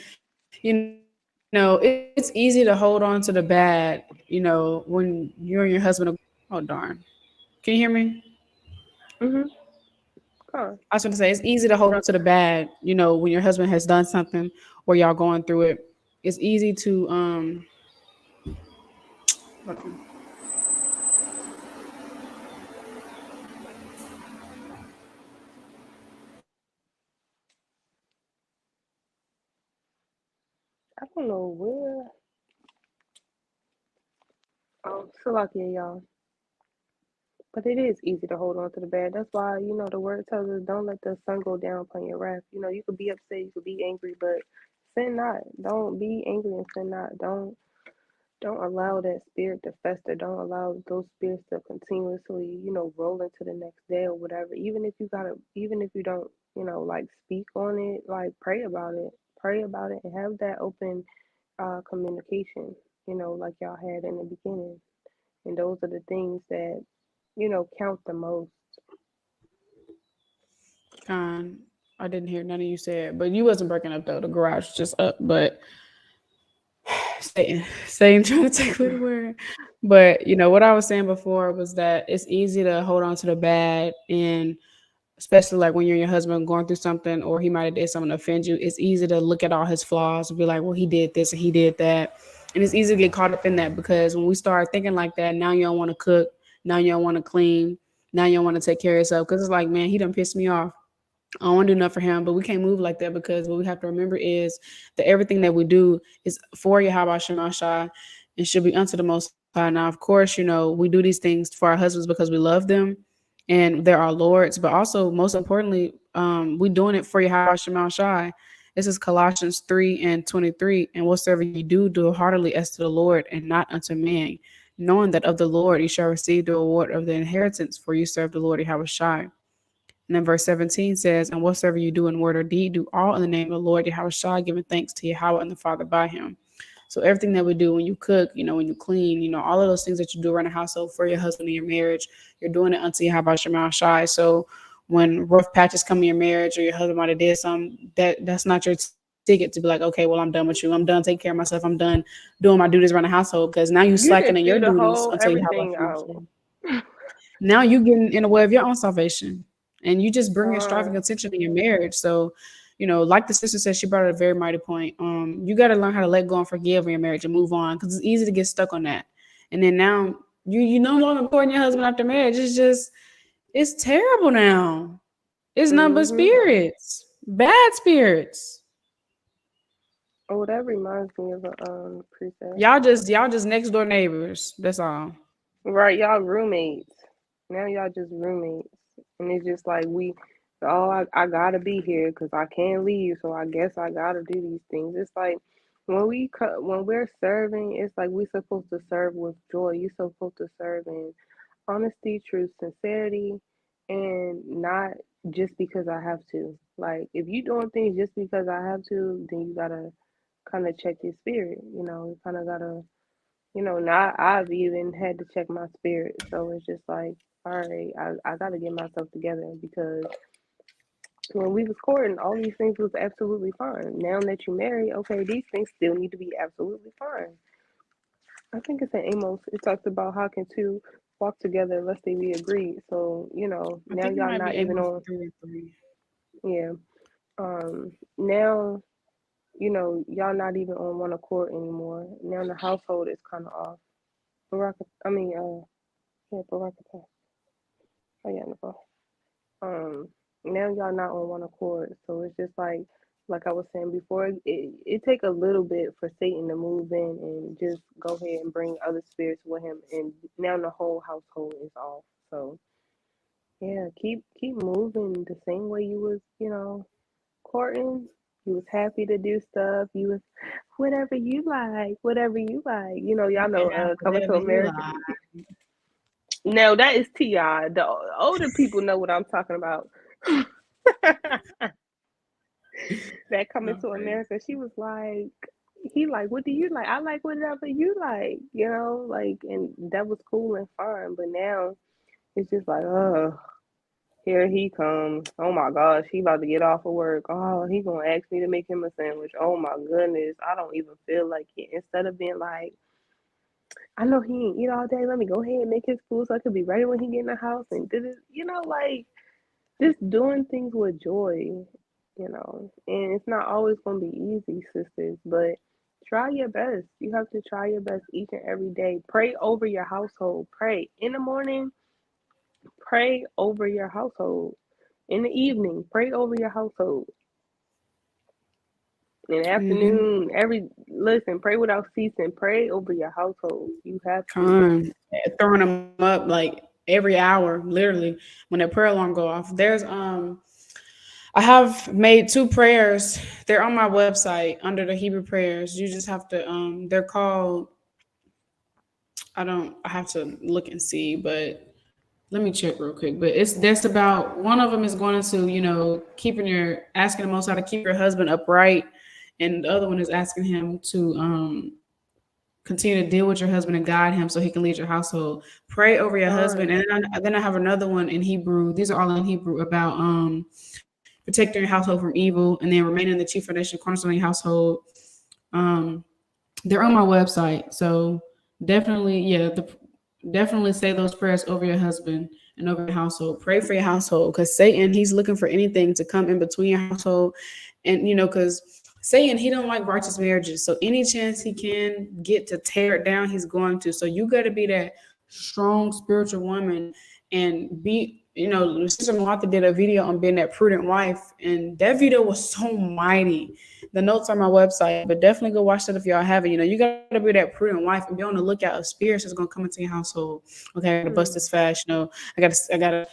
it's easy to hold on to the bad, when you and your husband are. Oh darn. Can you hear me? Mm-hmm. I was gonna say it's easy to hold on to the bad, when your husband has done something or y'all going through it. It's easy to I don't know where. Salakia, y'all. But it is easy to hold on to the bad. That's why, the word tells us don't let the sun go down upon your wrath. You could be upset, you could be angry, but sin not. Don't be angry and sin not. Don't allow that spirit to fester. Don't allow those spirits to continuously, roll into the next day or whatever. Even if you don't, like speak on it, like pray about it. Pray about it and have that open communication, like y'all had in the beginning. And those are the things that, count the most. con. I didn't hear none of you say it, but you wasn't breaking up though. The garage was just up, but Satan trying to take away the word. But what I was saying before was that it's easy to hold on to the bad, and especially like when you're your husband going through something or he might have did something to offend you, it's easy to look at all his flaws and be like, well, he did this and he did that. And it's easy to get caught up in that because when we start thinking like that, now you don't want to cook, now you don't want to clean, now you don't want to take care of yourself because it's like, man, he done pissed me off. I don't want to do enough for him, but we can't move like that because what we have to remember is that everything that we do is for Yahawashi and should be unto the Most High. Now, of course, we do these things for our husbands because we love them and they're our lords, but also, most importantly, we doing it for Yahawashi. This is Colossians 3:23. And whatsoever you do, do heartily as to the Lord and not unto man, knowing that of the Lord you shall receive the reward of the inheritance, for you serve the Lord Yahawashi. And then verse 17 says, and whatsoever you do in word or deed, do all in the name of the Lord Yahawashi, giving thanks to Yahawah and the Father by him. So everything that we do, when you cook, when you clean, all of those things that you do around the household for your husband and your marriage, you're doing it unto Yahawashi. So when rough patches come in your marriage or your husband might have did something, that's not your ticket to be like, okay, well, I'm done with you. I'm done taking care of myself. I'm done doing my duties around the household, because now you You slacking in just your threw the duties whole until everything Yahawashi. out. Now you getting in the way of your own salvation, and you just bringing strife and God. contention in your marriage. So, like the sister said, she brought up a very mighty point. You got to learn how to let go and forgive in your marriage and move on, because it's easy to get stuck on that. And then now you no longer courting your husband after marriage. It's terrible now. It's nothing but Mhm. spirits, bad spirits. Oh, that reminds me of a preset. Y'all just next door neighbors. That's all. Right, y'all roommates. Now y'all just roommates. And it's just like I gotta be here because I can't leave, so I guess I gotta do these things. It's like when we're serving, it's like we're supposed to serve with joy. You're supposed to serve in honesty, truth, sincerity, and not just because I have to. Like if you doing things just because I have to, then you gotta kind of check your spirit. You kind of gotta, not I've even had to check my spirit. So it's just like, all right, I gotta get myself together because when we was courting, all these things was absolutely fine. Now that you're married, okay, these things still need to be absolutely fine. I think it's in Amos. It talks about how can two walk together unless they be agreed. So, I now think it y'all might be not even Amos on, 3:3. yeah. Now, y'all not even on one accord anymore. Now the household is kind of off. Baraka, I mean, yeah, Baraka. Oh, yeah, no. Um, Now y'all not on one accord, so it's just like I was saying before, it take a little bit for Satan to move in and just go ahead and bring other spirits with him, and now the whole household is off. So yeah, keep moving the same way you was, courting. You was happy to do stuff. You was whatever you like, whatever you like. Y'all know Yeah, Coming to whatever you America. like. Now that is Ti. The older people know what I'm talking about. That Coming to Okay. America, she was like, he like, what do you like? I like whatever you like, like, and that was cool and fun. But now it's just like, oh, here he comes. Oh my gosh, he about to get off of work. Oh, he gonna ask me to make him a sandwich. Oh my goodness, I don't even feel like it. Instead of being like, I know he ain't eat all day. Let me go ahead and make his food so I could be ready when he get in the house and did it. Like just doing things with joy, and it's not always going to be easy, sisters, but try your best. You have to try your best each and every day. Pray over your household. Pray in the morning, pray over your household. In the evening, pray over your household. In the Mm-hmm. afternoon, listen, pray without ceasing. Pray over your household. You have to. Throwing them up like every hour, literally, when that prayer alarm go off. I have made 2 prayers. They're on my website under the Hebrew prayers. You just have to they're called, I have to look and see, but let me check real quick. But that's about, one of them is going to, asking the Most High to keep your husband upright, and the other one is asking him to continue to deal with your husband and guide him so he can lead your household. Pray over your husband, Fine. and then I have another one in Hebrew. These are all in Hebrew about protecting your household from evil, and then remaining the chief foundation cornerstone of your household. Um, they're on my website, so definitely, definitely say those prayers over your husband and over your household. Pray for your household, because Satan, he's looking for anything to come in between your household, and because Satan, he don't like righteous marriages. So any chance he can get to tear it down, he's going to. So you got to be that strong spiritual woman and be. Sister Martha did a video on being that prudent wife, and that video was so mighty. The notes on my website, but definitely go watch that if y'all haven't. You got to be that prudent wife and be on the lookout of spirits that's gonna come into your household. Okay, I gotta bust this fast. I gotta,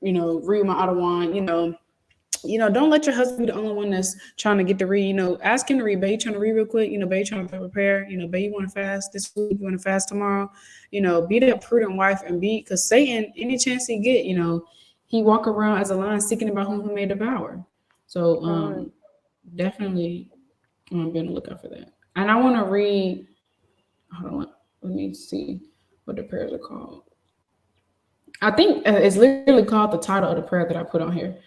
read my Ottawa. Don't let your husband be the only one that's trying to get to read. Ask him to read. Babe, you trying to read real quick. Babe, you trying to prepare. Babe, you want to fast this week? You want to fast tomorrow? Be that prudent wife and because Satan, any chance he get, he walk around as a lion seeking about whom he may devour. So Fine. definitely be on the lookout for that. And I want to read. Hold on, let me see what the prayers are called. I think it's literally called the title of the prayer that I put on here.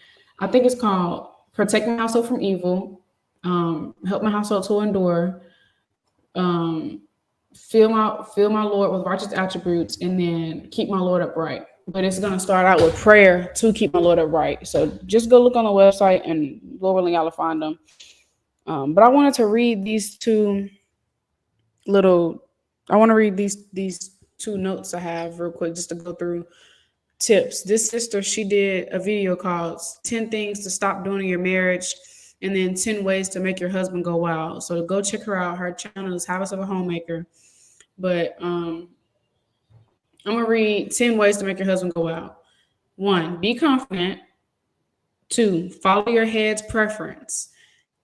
I think it's called "Protect My Household from Evil," "Help My Household to Endure," um, "Fill my Lord with righteous attributes," and then "Keep my Lord upright." But it's gonna start out with prayer to keep my Lord upright. So just go look on the website, and Lord willing, y'all will find them. But I wanted to read these little. I want to read these 2 notes I have real quick, just to go through tips. This sister, she did a video called 10 things to stop doing in your marriage, and then 10 ways to make your husband go wild. So go check her out. Her channel is Habits of a Homemaker. But I'm gonna read 10 ways to make your husband go wild. 1, be confident. 2, follow your head's preference.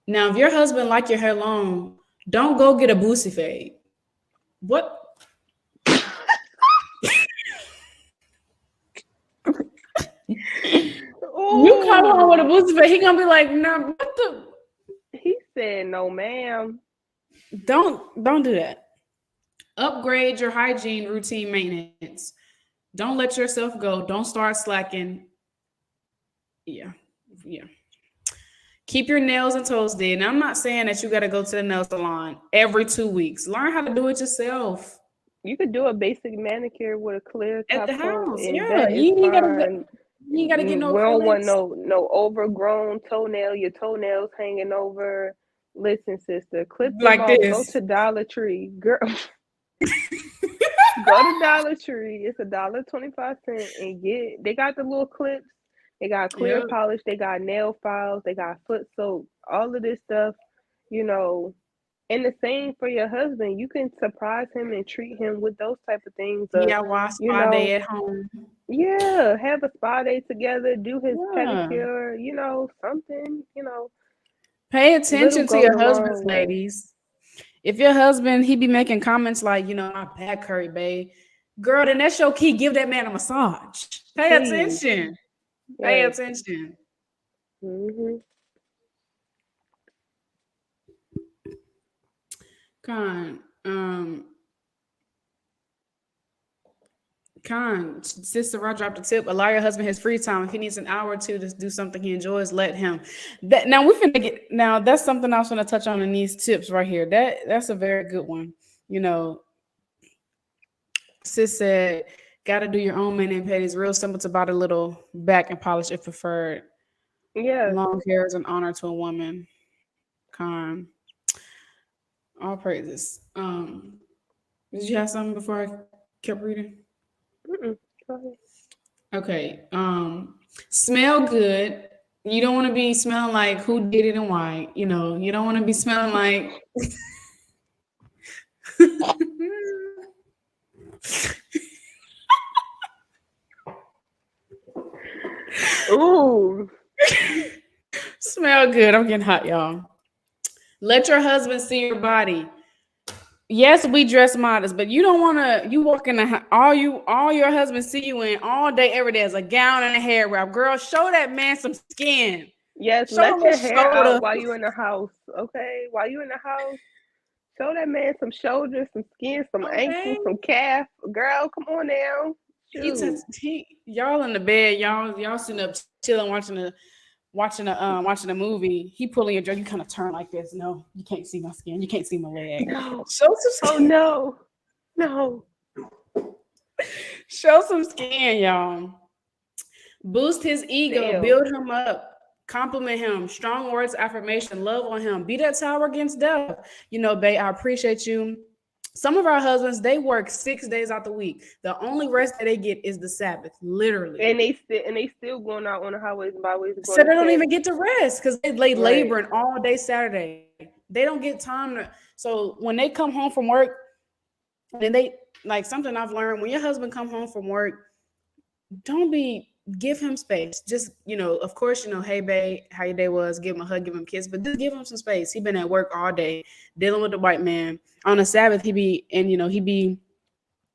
Now, if your husband like your hair long, don't go get a boosie fade. What? You come home with a boosie fade, he gonna be like, nah, what the? He said, no, ma'am. Don't do that. Upgrade your hygiene routine maintenance. Don't let yourself go. Don't start slacking. Yeah. Keep your nails and toes did. And I'm not saying that you got to go to the nail salon every 2 weeks. Learn how to do it yourself. You could do a basic manicure with a clear top At the coat, house. and Yeah. that is You ain't fine. gotta get no We don't want fillings. no overgrown toenail. Your toenails hanging over. Listen, sister, clip them Like off. Go this. to Dollar Tree, girl. Go to Dollar Tree. It's $1.25 and get. They got the little clips. They got clear Yep. polish. They got nail files. They got foot soap. All of this stuff, you know. And the same for your husband. You can surprise him and treat him with those type of things. DIY You spa know, day at home. yeah, have a spa day together. Do his Yeah. pedicure. You know, something. You know, Pay little attention to goes your a husband's long way. ladies. If your husband, he be making comments like, my back hurt, babe. Girl, then that's your key. Give that man a massage. Pay Please, attention. Pay yes. attention. Mhm. Sister Rod dropped a tip. Allow your husband his free time. If he needs an hour or two to do something he enjoys, let him. Now we're finna get. Now that's something I was gonna touch on in these tips right here. That's a very good one. Sis said, "Gotta do your own mani and pedi. It's real simple to buy a little back and polish if preferred. Yeah. Long hair is an honor to a woman." All praises. Did you have something before I kept reading? Mm-mm. Go ahead. Okay. Smell good. You don't want to be smelling like who did it and why. You don't want to be smelling like. Ooh. Smell good. I'm getting hot, y'all. Let your husband see your body. Yes, we dress modest, but you don't want to. You walk in the all your husband see you in all day, every day is a gown and a hair wrap. Girl, show that man some skin. Yes, Show let him a your hair out shoulder. while you in the house. Okay, while you in the house, show that man some shoulders, some skin, some ankles, Okay. some calf. Girl, come on now. Shoot. Y'all in the bed, y'all sitting up chilling, watching a movie. He pulling your dress. You kind of turn like this. No, you can't see my skin. You can't see my leg. No. Show some skin. Oh no. No. Show some skin, y'all. Boost his ego. Still. Build him up. Compliment him. Strong words, affirmation. Love on him. Be that tower against death. Babe, I appreciate you. Some of our husbands, they work 6 days out the week. The only rest that they get is the Sabbath, literally. And they still going out on the highways and byways. So they don't even get to rest because they laboring Right. all day Saturday. They don't get time to. So when they come home from work, and they like something I've learned, when your husband come home from work, give him space. Just, of course, hey, babe, how your day was, give him a hug, give him a kiss, but just give him some space. He been at work all day dealing with the white man. On the Sabbath, he be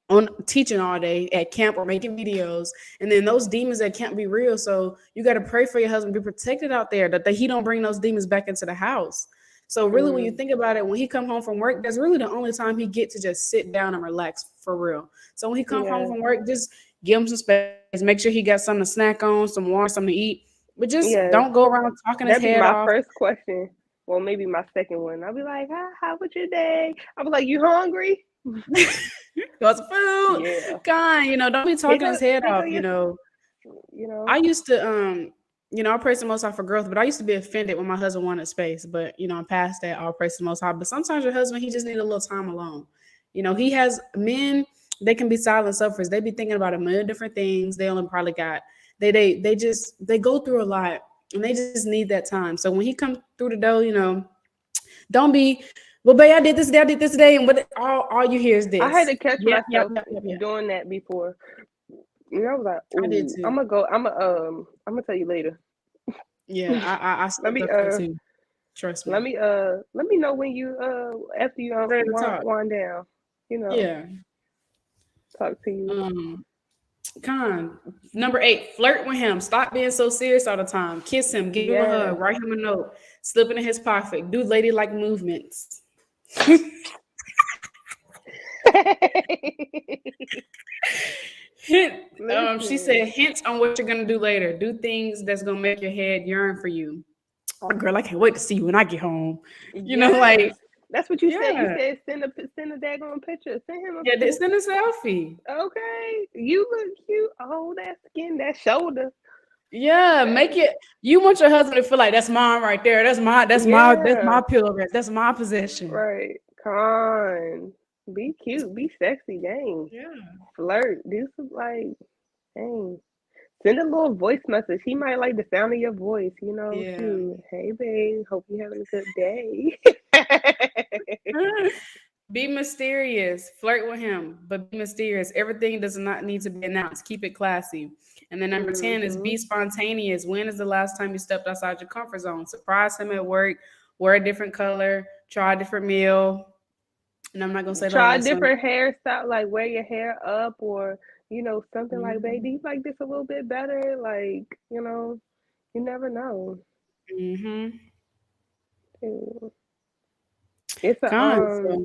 on teaching all day at camp or making videos. And then those demons that can't be real. So you got to pray for your husband, be protected out there, that he don't bring those demons back into the house. So really, when you think about it, when he come home from work, that's really the only time he get to just sit down and relax for real. So when he come home from work, just give him some space. Make sure he got something to snack on, some water, something to eat. But just don't go around talking his head off. That'd be my first question. Well, maybe my second one. I'll be like, how was your day? I'll be like, you hungry? Got some food. Yeah. God, don't be talking his head off. I used to I praise the Most High for growth, but I used to be offended when my husband wanted space. But I'm past that. I'll praise the Most High. But sometimes your husband, he just need a little time alone. He has men. They can be silent sufferers. They be thinking about a million different things. They only probably got they go through a lot, and they just need that time. So when he comes through the door, don't be, well, babe, I did this today, and what all you hear is this. I had to catch myself doing that before. And I was like, I did ooh, too. I'm gonna tell you later. Yeah, I Let slept me up there too. Trust me. let me know when you after you Ready to talk. wind down. You know, Yeah. talk to you. Number 8, flirt with him. Stop being so serious all the time. Kiss him, give him a Yes. hug, write him a note, slip it in his pocket, do ladylike movements. Hint. She Listen. said hints on what you're gonna do later. Do things that's gonna make your head yearn for you. Oh, girl, I can't wait to see you when I get home. You know, like, Yes. That's what you said. You yeah, said send a daggone picture. Send him yeah. a Send a selfie. okay. You look cute. Oh, that skin, that shoulder. Yeah, make it. You want your husband to feel like that's mine right there. That's Yeah. my pillow rest. That's my possession. Right. Come on. Be cute. Be sexy. Dang. Yeah, Flirt. Do some like, dang. Send a little voice message. He might like the sound of your voice. You know, yeah. shoot. Hey, babe. Hope you're having a good day. Be mysterious. Flirt with him, but be mysterious. Everything does not need to be announced. Keep it classy. And then number 10 is Mm-hmm. be spontaneous. When is the last time you stepped outside your comfort zone? Surprise him at work. Wear a different color. Try a different meal. And I'm not gonna say the Try a last one. different hairstyle, like wear your hair up or, something like, Mm-hmm. baby, you like this a little bit better? Like, you never know. Mm-hmm. Ew. It's a So,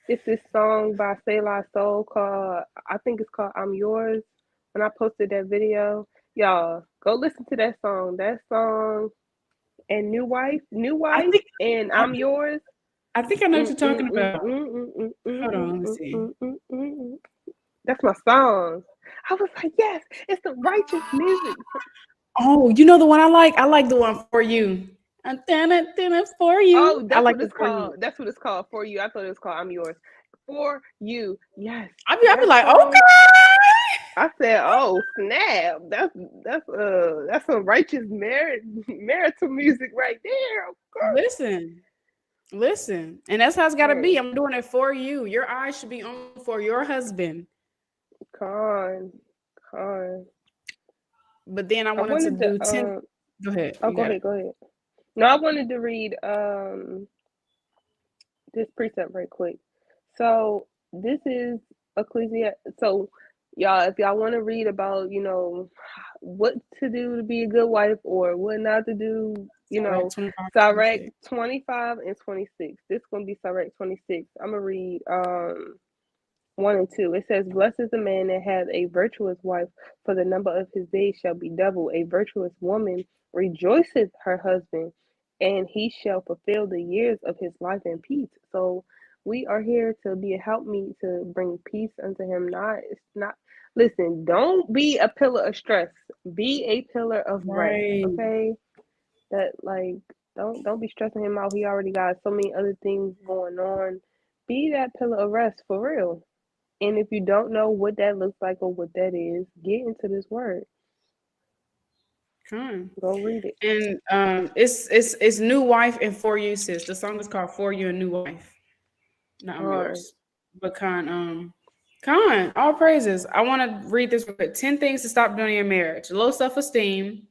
it's this song by Say La Soul called, I think it's called I'm Yours. When I posted that video, y'all go listen to that song. That song and New I Wife think and I I'm think Yours. I think I know what Mm, you're mm, talking mm, about. mm, mm, mm, mm, Hold mm, on, let me mm, see. mm, mm, mm. That's my song. I was like, yes, it's the righteous music. Oh, you know the one I like? I like the one for you. And then it for you. Oh, I that's like what the it's for you. called. That's what it's called. For you. I thought it was called I'm Yours. For you. Yes. I be That like, song. okay. I said, oh snap. That's some righteous marital music right there. Of course. Listen, listen. And that's how it's gotta be. Right. I'm doing it for you. Your eyes should be on for your husband. Con. Con. But then I I wanted to wanted to do 10. Go ahead. oh You go got it. ahead, go ahead. No, I wanted to read this precept right quick. So this is So y'all, if y'all want to read about, what to do to be a good wife or what not to do, Direct 25, Sirach 26. 25 and 26. This is gonna be Sirach 26. I'm gonna read 1 and 2. It says, blessed is the man that hath a virtuous wife, for the number of his days shall be double. A virtuous woman rejoiceth her husband, and he shall fulfill the years of his life in peace. So we are here to be a helpmeet to bring peace unto him. It's not listen, don't be a pillar of stress. Be a pillar of rest. Right. Okay? That like don't be stressing him out. He already got so many other things going on. Be that pillar of rest for real. And if you don't know what that looks like or what that is, get into this word. Come. Go read it. And it's new wife and for you, sis. The song is called For You and New Wife. No, I'm Con. yours. But all praises. I want to read this real quick. 10 things to stop doing in your marriage. Low self-esteem.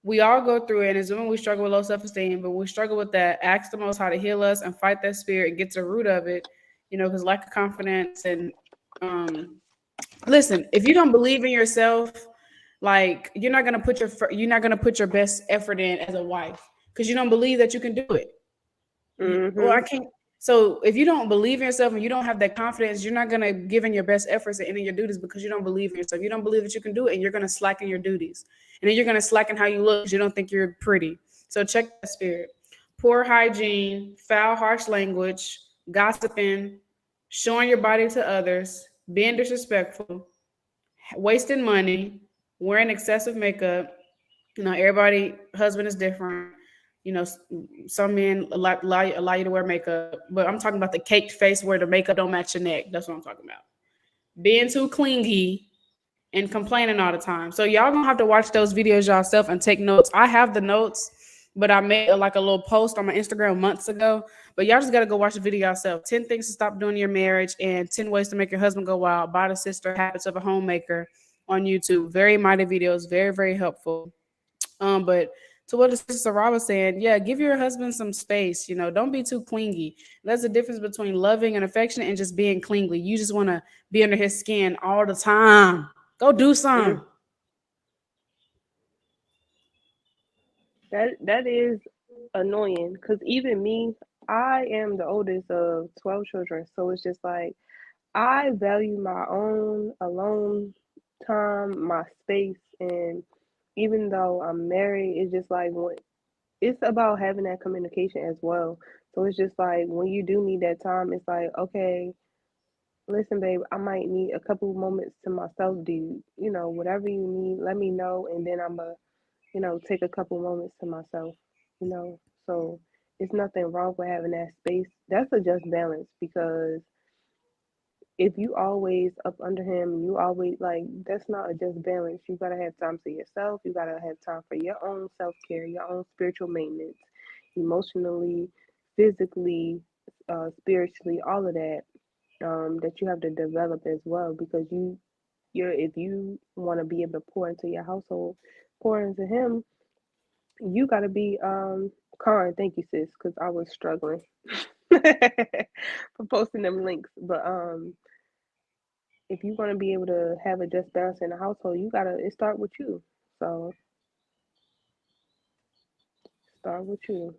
We all go through it, and as women, we struggle with low self-esteem, but we struggle with that. Ask the Most High to heal us and fight that spirit, get to the root of it, because lack of confidence and listen, if you don't believe in yourself, like you're not gonna put your best effort in as a wife because you don't believe that you can do it. Well, Mm-hmm. I can't. So if you don't believe in yourself and you don't have that confidence, you're not gonna give in your best efforts at any of your duties because you don't believe in yourself. You don't believe that you can do it, and you're gonna slacken your duties, and then you're gonna slacken how you look because you don't think you're pretty. So check that spirit. Poor hygiene, foul, harsh language, gossiping, showing your body to others, being disrespectful, wasting money, wearing excessive makeup. Everybody husband is different. You know, some men allow you to wear makeup, but I'm talking about the caked face where the makeup don't match your neck. That's what I'm talking about. Being too clingy and complaining all the time. So y'all gonna have to watch those videos yourself and take notes. I have the notes, but I made like a little post on my Instagram months ago. But y'all just gotta go watch the video yourself. 10 things to stop doing in your marriage and 10 ways to make your husband go wild. By the sister habits of a homemaker. on YouTube. Very mighty videos, very, very helpful. But to what Sister Sarah was saying, yeah, give your husband some space. Don't be too clingy. There's a difference between loving and affection and just being clingy. You just want to be under his skin all the time. Go do something. That is annoying because even me, I am the oldest of 12 children, so it's just like I value my own alone time, my space, and even though I'm married, it's just like it's about having that communication as well. So it's just like when you do need that time, it's like, okay, listen, babe, I might need a couple moments to myself, dude. Whatever you need, let me know, and then take a couple moments to myself, you know. So it's nothing wrong with having that space. That's a just balance because if you always up under him, you always like that's not a just balance. You gotta have time to yourself. You gotta have time for your own self care, your own spiritual maintenance, emotionally, physically, spiritually, all of that. That you have to develop as well because if you want to be able to pour into your household, pour into him, you gotta be Karen, thank you, sis, because I was struggling for posting them links. But if you want to be able to have a just balance in the household, it start with you. So start with you.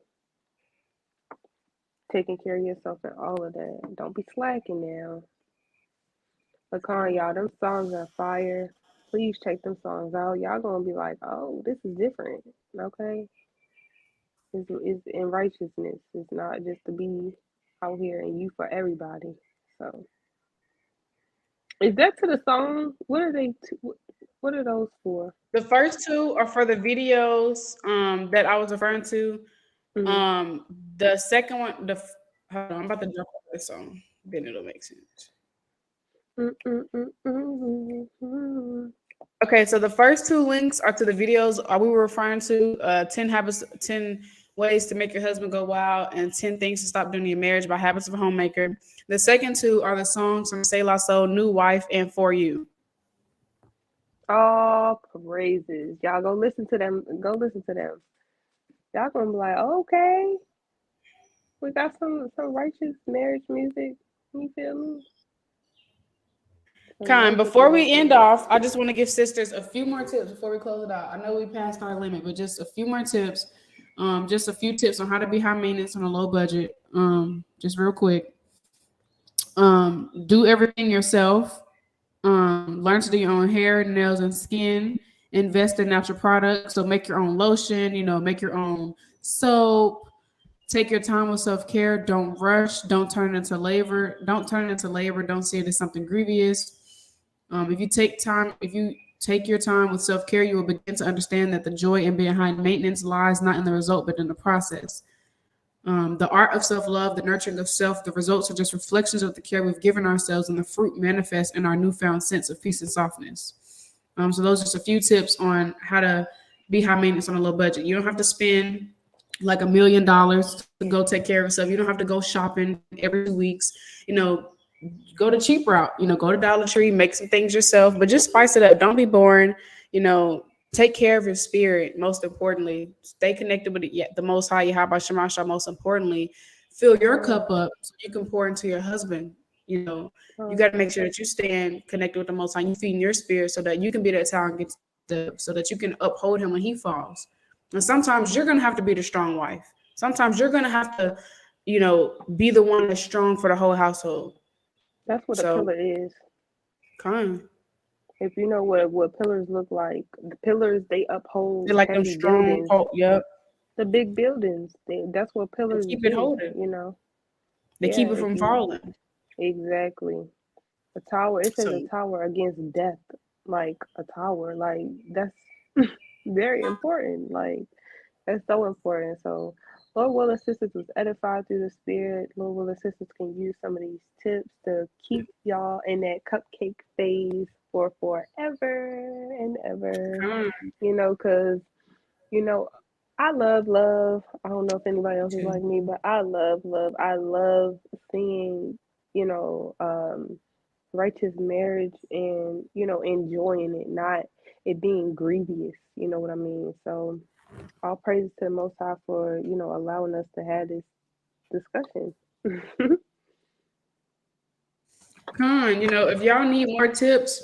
Taking care of yourself and all of that. Don't be slacking now. But Karen, y'all, them songs are fire. Please check them songs out. Y'all gonna be like, oh, this is different. Okay? It's in righteousness. It's not just to be out here and you for everybody. So is that to the song? What are they? What are those for? The first two are for the videos that I was referring to. Mm. The second one, hold on, I'm about to jump off this song. Then it'll make sense. Okay, so the first two links are to the videos we were referring to 10 ways to make your husband go wild and 10 things to stop doing in your marriage by Habits of a Homemaker. The second two are the songs from Say La Soul, New Wife, and For You. All praises. Y'all go listen to them. Go listen to them. Y'all gonna be like, okay, we got some righteous marriage music. You feel me? Some Kind. righteous Before we marriage end music. off, I just want to give sisters a few more tips before we close it out. I know we passed our limit, but just a few more tips. Just a few tips on how to be high maintenance on a low budget. Just real quick. Do everything yourself. Learn to do your own hair, nails, and skin. Invest in natural products. So make your own lotion. Make your own soap. Take your time with self-care. Don't rush. Don't turn it into labor. Don't see it as something grievous. If you take your time with self-care, you will begin to understand that the joy in behind maintenance lies not in the result, but in the process. The art of self-love, the nurturing of self, the results are just reflections of the care we've given ourselves, and the fruit manifests in our newfound sense of peace and softness. So those are just a few tips on how to be high maintenance on a low budget. You don't have to spend like $1 million to go take care of yourself. You don't have to go shopping every 2 weeks. Go the cheap route. Go to Dollar Tree, make some things yourself, but just spice it up. Don't be boring. Take care of your spirit. Most importantly, stay connected with the Most High, Yahawashi. Most importantly, fill your cup up so you can pour into your husband. You got to make sure that you stand connected with the Most High. You feeding your spirit so that you can be that tower and get so that you can uphold him when he falls. And sometimes you're gonna have to be the strong wife. Sometimes you're gonna have to, be the one that's strong for the whole household. That's what a So, pillar is. kind. If you know what pillars look like, the pillars they uphold They're like them heavy strong. buildings. Yep. The big buildings. That's what They pillars keep it do. holding. They Yeah. keep it If from you falling. exactly a tower. It says So a tower against death. Like a tower. Like that's very important. Like that's so important. So Lord will assist us was edified through the spirit. Lord will assist us can use some of these tips to keep y'all in that cupcake phase for forever and ever. kind. Because you know, I love love. I don't know if anybody else is Too. like me, but I love love. I love seeing, you know, righteous marriage and, enjoying it, not it being grievous. You know what I mean? So all praises to the Most High for, allowing us to have this discussion. If y'all need more tips,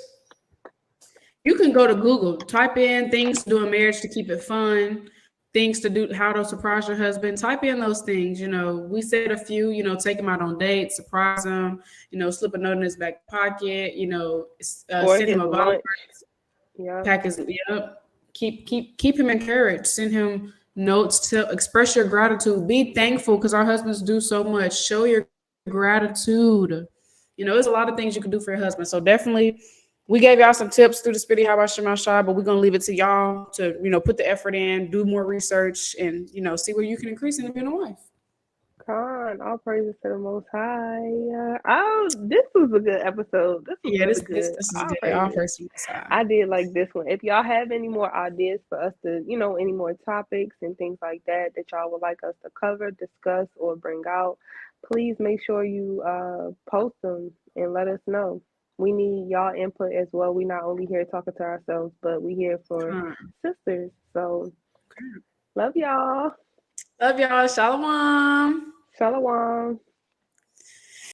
you can go to Google, type in things to do in marriage to keep it fun, things to do, how to surprise your husband. Type in those things. We said a few, take him out on dates, surprise him, slip a note in his back pocket, Or send him his a voucher, lunch. Yeah. pack his, yep. Keep him encouraged. Send him notes to express your gratitude. Be thankful because our husbands do so much. Show your gratitude. There's a lot of things you can do for your husband. So definitely, we gave y'all some tips through the Spitty Habashim, but we're gonna leave it to y'all to put the effort in, do more research, and see where you can increase in being a wife. Con, all praises to the Most High. This was a good episode. This was really good. This is All good. All praises. praise to the I did like this one. If y'all have any more ideas for us to, any more topics and things like that y'all would like us to cover, discuss, or bring out, please make sure you post them and let us know. We need y'all input as well. We not only here talking to ourselves, but we here for sisters. So love y'all. Love y'all. Shalawam. Shalawam.